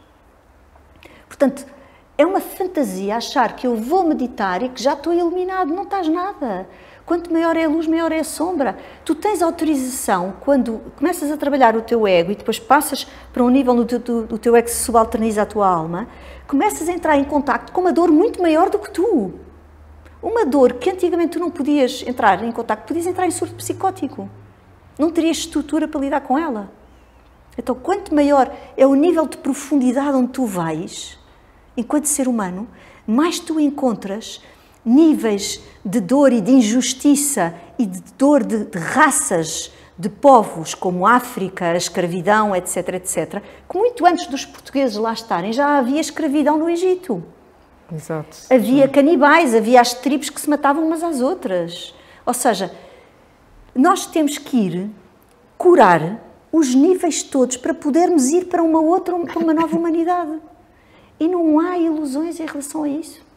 Portanto, é uma fantasia achar que eu vou meditar e que já estou iluminado. Não estás nada. Quanto maior é a luz, maior é a sombra. Tu tens autorização, quando começas a trabalhar o teu ego e depois passas para um nível do teu ego que se subalterniza a tua alma, começas a entrar em contacto com uma dor muito maior do que tu. Uma dor que antigamente tu não podias entrar em contacto, podias entrar em surto psicótico. Não terias estrutura para lidar com ela. Então, quanto maior é o nível de profundidade onde tu vais, enquanto ser humano, mais tu encontras níveis de dor e de injustiça e de dor de raças, de povos como África, a escravidão, etc, etc, que muito antes dos portugueses lá estarem já havia escravidão no Egito. Exato. Havia canibais, havia as tribos que se matavam umas às outras. Ou seja, nós temos que ir curar os níveis todos para podermos ir para uma nova humanidade. E não há ilusões em relação a isso.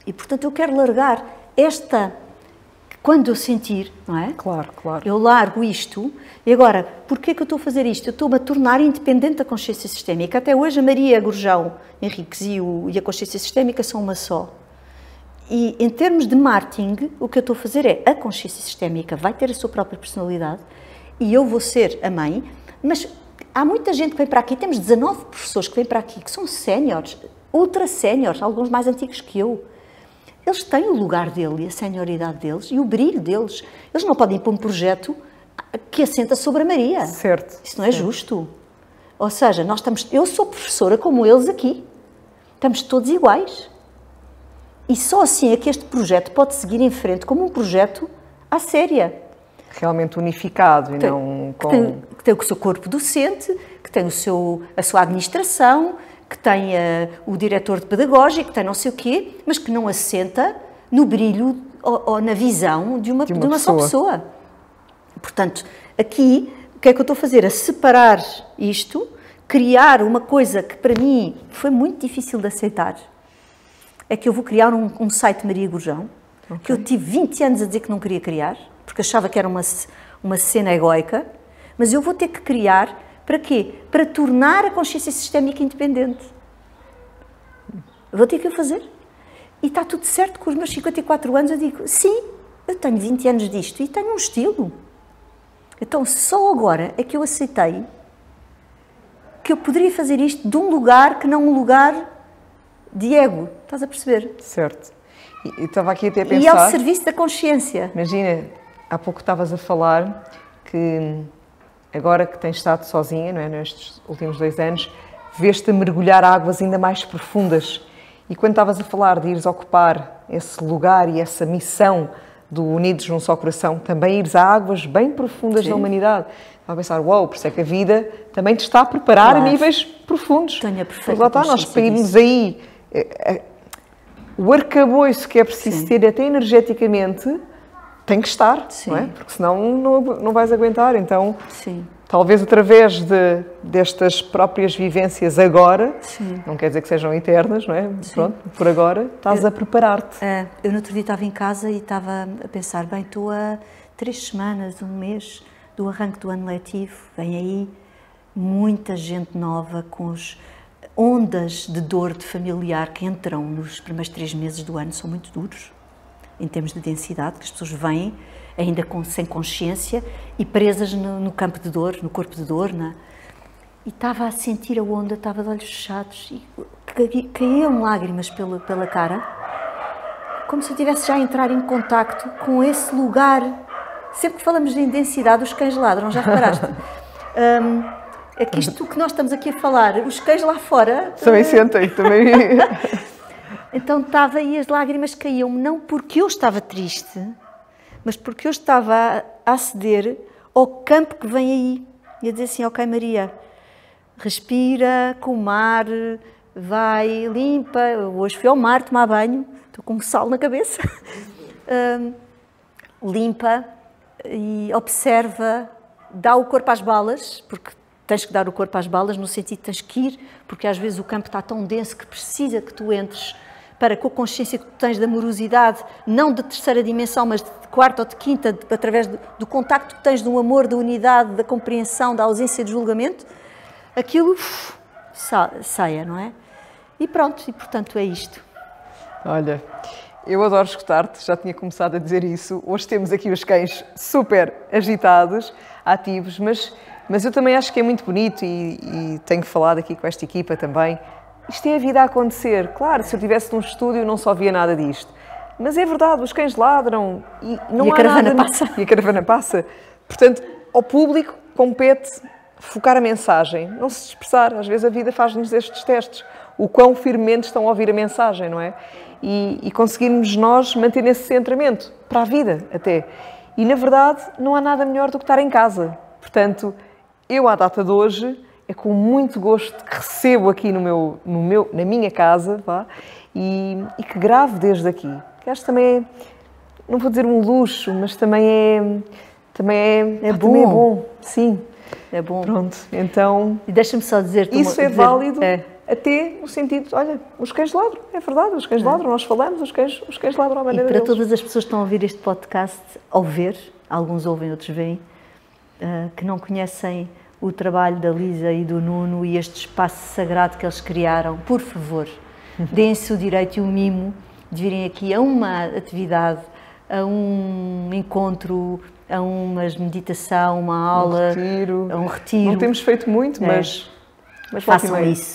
E, portanto, eu quero largar quando eu sentir, não é? Claro, claro. Eu largo isto. E agora, porquê que eu estou a fazer isto? Eu estou-me a tornar independente da consciência sistémica. Até hoje a Maria Gurjão Henriques e a consciência sistémica são uma só. E, em termos de marketing, o que eu estou a fazer é a consciência sistémica vai ter a sua própria personalidade e eu vou ser a mãe, mas há muita gente que vem para aqui, temos 19 professores que vêm para aqui, que são séniores, ultra séniores, alguns mais antigos que eu. Eles têm o lugar dele e a senioridade deles e o brilho deles. Eles não podem ir para um projeto que assenta sobre a Maria. Certo. Isso não é justo. Ou seja, eu sou professora como eles aqui. Estamos todos iguais. E só assim é que este projeto pode seguir em frente como um projeto à séria. Realmente unificado e não com... Que tem o seu corpo docente, que tem a sua administração, que tem o diretor de pedagógica, que tem não sei o quê, mas que não assenta no brilho ou na visão de uma só pessoa. Portanto, aqui, o que é que eu estou a fazer? A separar isto, criar uma coisa que para mim foi muito difícil de aceitar. É que eu vou criar um site Maria Gurjão, que eu tive 20 anos a dizer que não queria criar, porque achava que era uma cena egoica, mas eu vou ter que criar para quê? Para tornar a consciência sistémica independente. Vou ter que o fazer. E está tudo certo, com os meus 54 anos eu digo, sim, eu tenho 20 anos disto e tenho um estilo. Então só agora é que eu aceitei que eu poderia fazer isto de um lugar que não um lugar de ego. Estás a perceber? Certo. E estava aqui até a pensar... E ao serviço da consciência. Imagina, há pouco estavas a falar que agora que tens estado sozinha, não é, nestes últimos 2 anos, vês-te a mergulhar águas ainda mais profundas. E quando estavas a falar de ires ocupar esse lugar e essa missão do Unidos num Só Coração, também ires a águas bem profundas da humanidade. Estava a pensar, uau, por isso é que a vida também te está a preparar a níveis profundos. Tenho a perfeita Mas lá está, nós para irmos aí, o arcabouço que é preciso ter até energeticamente tem que estar, não é? Porque senão não vais aguentar. Então, talvez através destas próprias vivências agora, não quer dizer que sejam eternas, não é? Pronto, por agora, estás a preparar-te. Eu no outro dia estava em casa e estava a pensar, bem, estou a 3 semanas, 1 mês do arranque do ano letivo, vem aí muita gente nova com as ondas de dor de familiar que entram nos primeiros 3 meses do ano, são muito duros, em termos de densidade, que as pessoas vêm ainda sem consciência e presas no campo de dor, no corpo de dor, e estava a sentir a onda, estava de olhos fechados e caíam lágrimas pela cara, como se eu estivesse já a entrar em contacto com esse lugar. Sempre que falamos de densidade, os cães ladram, já reparaste? É que isto que nós estamos aqui a falar, os cães lá fora... Também sentem, também... Então estava e as lágrimas caíam-me, não porque eu estava triste, mas porque eu estava a aceder ao campo que vem aí. E a dizer assim, ok Maria, respira com o mar, vai, limpa. Hoje fui ao mar tomar banho, estou com sal na cabeça. Limpa e observa, dá o corpo às balas, porque tens que dar o corpo às balas no sentido de tens que ir, porque às vezes o campo está tão denso que precisa que tu entres para, com a consciência que tu tens da amorosidade, não de terceira dimensão, mas de quarta ou de quinta, através do contacto que tens do amor, da unidade, da compreensão, da ausência de julgamento, aquilo saia, não é? E pronto, e portanto é isto. Olha, eu adoro escutar-te, já tinha começado a dizer isso. Hoje temos aqui os cães super agitados, ativos, mas eu também acho que é muito bonito e tenho falado aqui com esta equipa também. Isto é a vida a acontecer. Claro, se eu estivesse num estúdio não só via nada disto. Mas é verdade, os cães ladram e não há caravana nada... passa. E a caravana passa. Portanto, ao público compete focar a mensagem, não se dispersar. Às vezes a vida faz-nos estes testes. O quão firmemente estão a ouvir a mensagem, não é? E conseguirmos nós manter esse centramento para a vida até. E na verdade não há nada melhor do que estar em casa. Portanto, eu à data de hoje é com muito gosto que recebo aqui na minha casa, e que gravo desde aqui. Que acho que também é, não vou dizer um luxo, mas também é bom. Sim. É bom. Pronto, então... E deixa-me só dizer-te... Isso é válido até no sentido, olha, os cães ladram, é verdade, os cães ladram, nós falamos, os cães ladram à maneira deles. E para deles. todas as pessoas que estão a ouvir este podcast, ao ver, alguns ouvem, outros veem, que não conhecem o trabalho da Lisa e do Nuno e este espaço sagrado que eles criaram, por favor, deem-se o direito e o mimo de virem aqui a uma atividade, a um encontro, a uma meditação, uma aula, a um retiro. Não temos feito muito, mas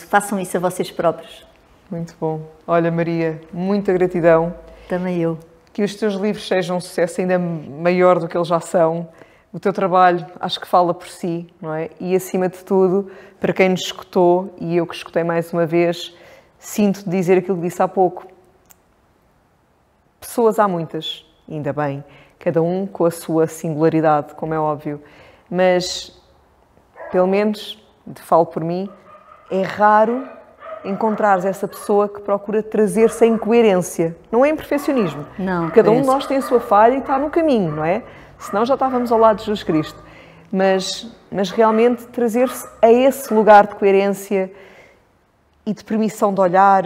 façam isso a vocês próprios. Muito bom. Olha, Maria, muita gratidão. Também eu. Que os teus livros sejam um sucesso ainda maior do que eles já são. O teu trabalho acho que fala por si, não é? E acima de tudo, para quem nos escutou, e eu que escutei mais uma vez, sinto dizer aquilo que disse há pouco. Pessoas há muitas, ainda bem, cada um com a sua singularidade, como é óbvio, mas, pelo menos, falo por mim, é raro encontrares essa pessoa que procura trazer-se em coerência. Não é imperfeccionismo. Não, cada um de nós tem a sua falha e está no caminho, não é? Senão já estávamos ao lado de Jesus Cristo. Mas realmente trazer-se a esse lugar de coerência e de permissão de olhar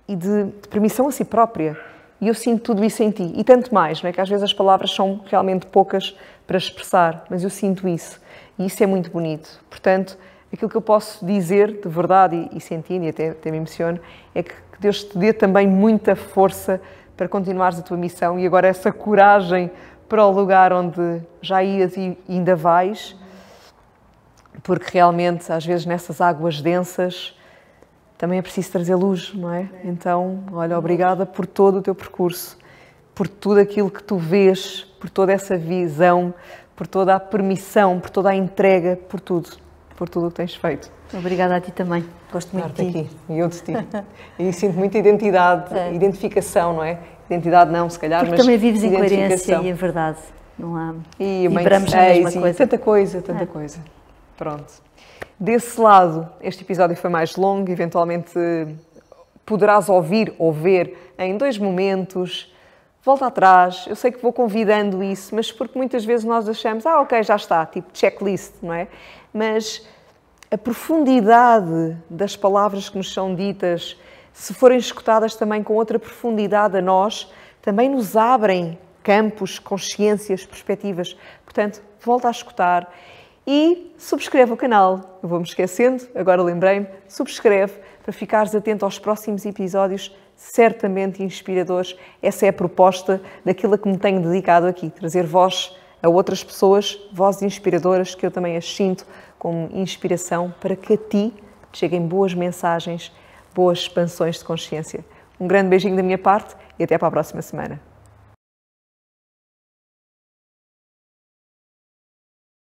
e de permissão a si própria. E eu sinto tudo isso em ti. E tanto mais, não é? Que às vezes as palavras são realmente poucas para expressar, mas eu sinto isso. E isso é muito bonito. Portanto, aquilo que eu posso dizer de verdade e sentindo, e até me emociono, é que Deus te dê também muita força para continuares a tua missão e agora essa coragem para o lugar onde já ias e ainda vais, porque realmente, às vezes, nessas águas densas, também é preciso trazer luz, não é? Então, olha, obrigada por todo o teu percurso, por tudo aquilo que tu vês, por toda essa visão, por toda a permissão, por toda a entrega, por tudo o que tens feito. Obrigada a ti também. Gosto muito de ti. Aqui, e eu de ti. E sinto muita identidade, identificação, não é? Identidade não, se calhar, porque mas também vives em coerência e em verdade. Não há... E vibramos na mesma coisa. Tanta coisa. Pronto. Desse lado, este episódio foi mais longo, eventualmente poderás ouvir ou ver em 2 momentos. Volta atrás, eu sei que vou convidando isso, mas porque muitas vezes nós achamos, ok, já está, tipo checklist, não é? Mas a profundidade das palavras que nos são ditas, se forem escutadas também com outra profundidade a nós, também nos abrem campos, consciências, perspectivas. Portanto, volta a escutar e subscreve o canal. Eu vou-me esquecendo, agora lembrei-me, subscreve para ficares atento aos próximos episódios certamente inspiradores. Essa é a proposta daquilo a que me tenho dedicado aqui, trazer voz a outras pessoas, vozes inspiradoras que eu também as sinto como inspiração para que a ti te cheguem boas mensagens, boas expansões de consciência. Um grande beijinho da minha parte e até para a próxima semana.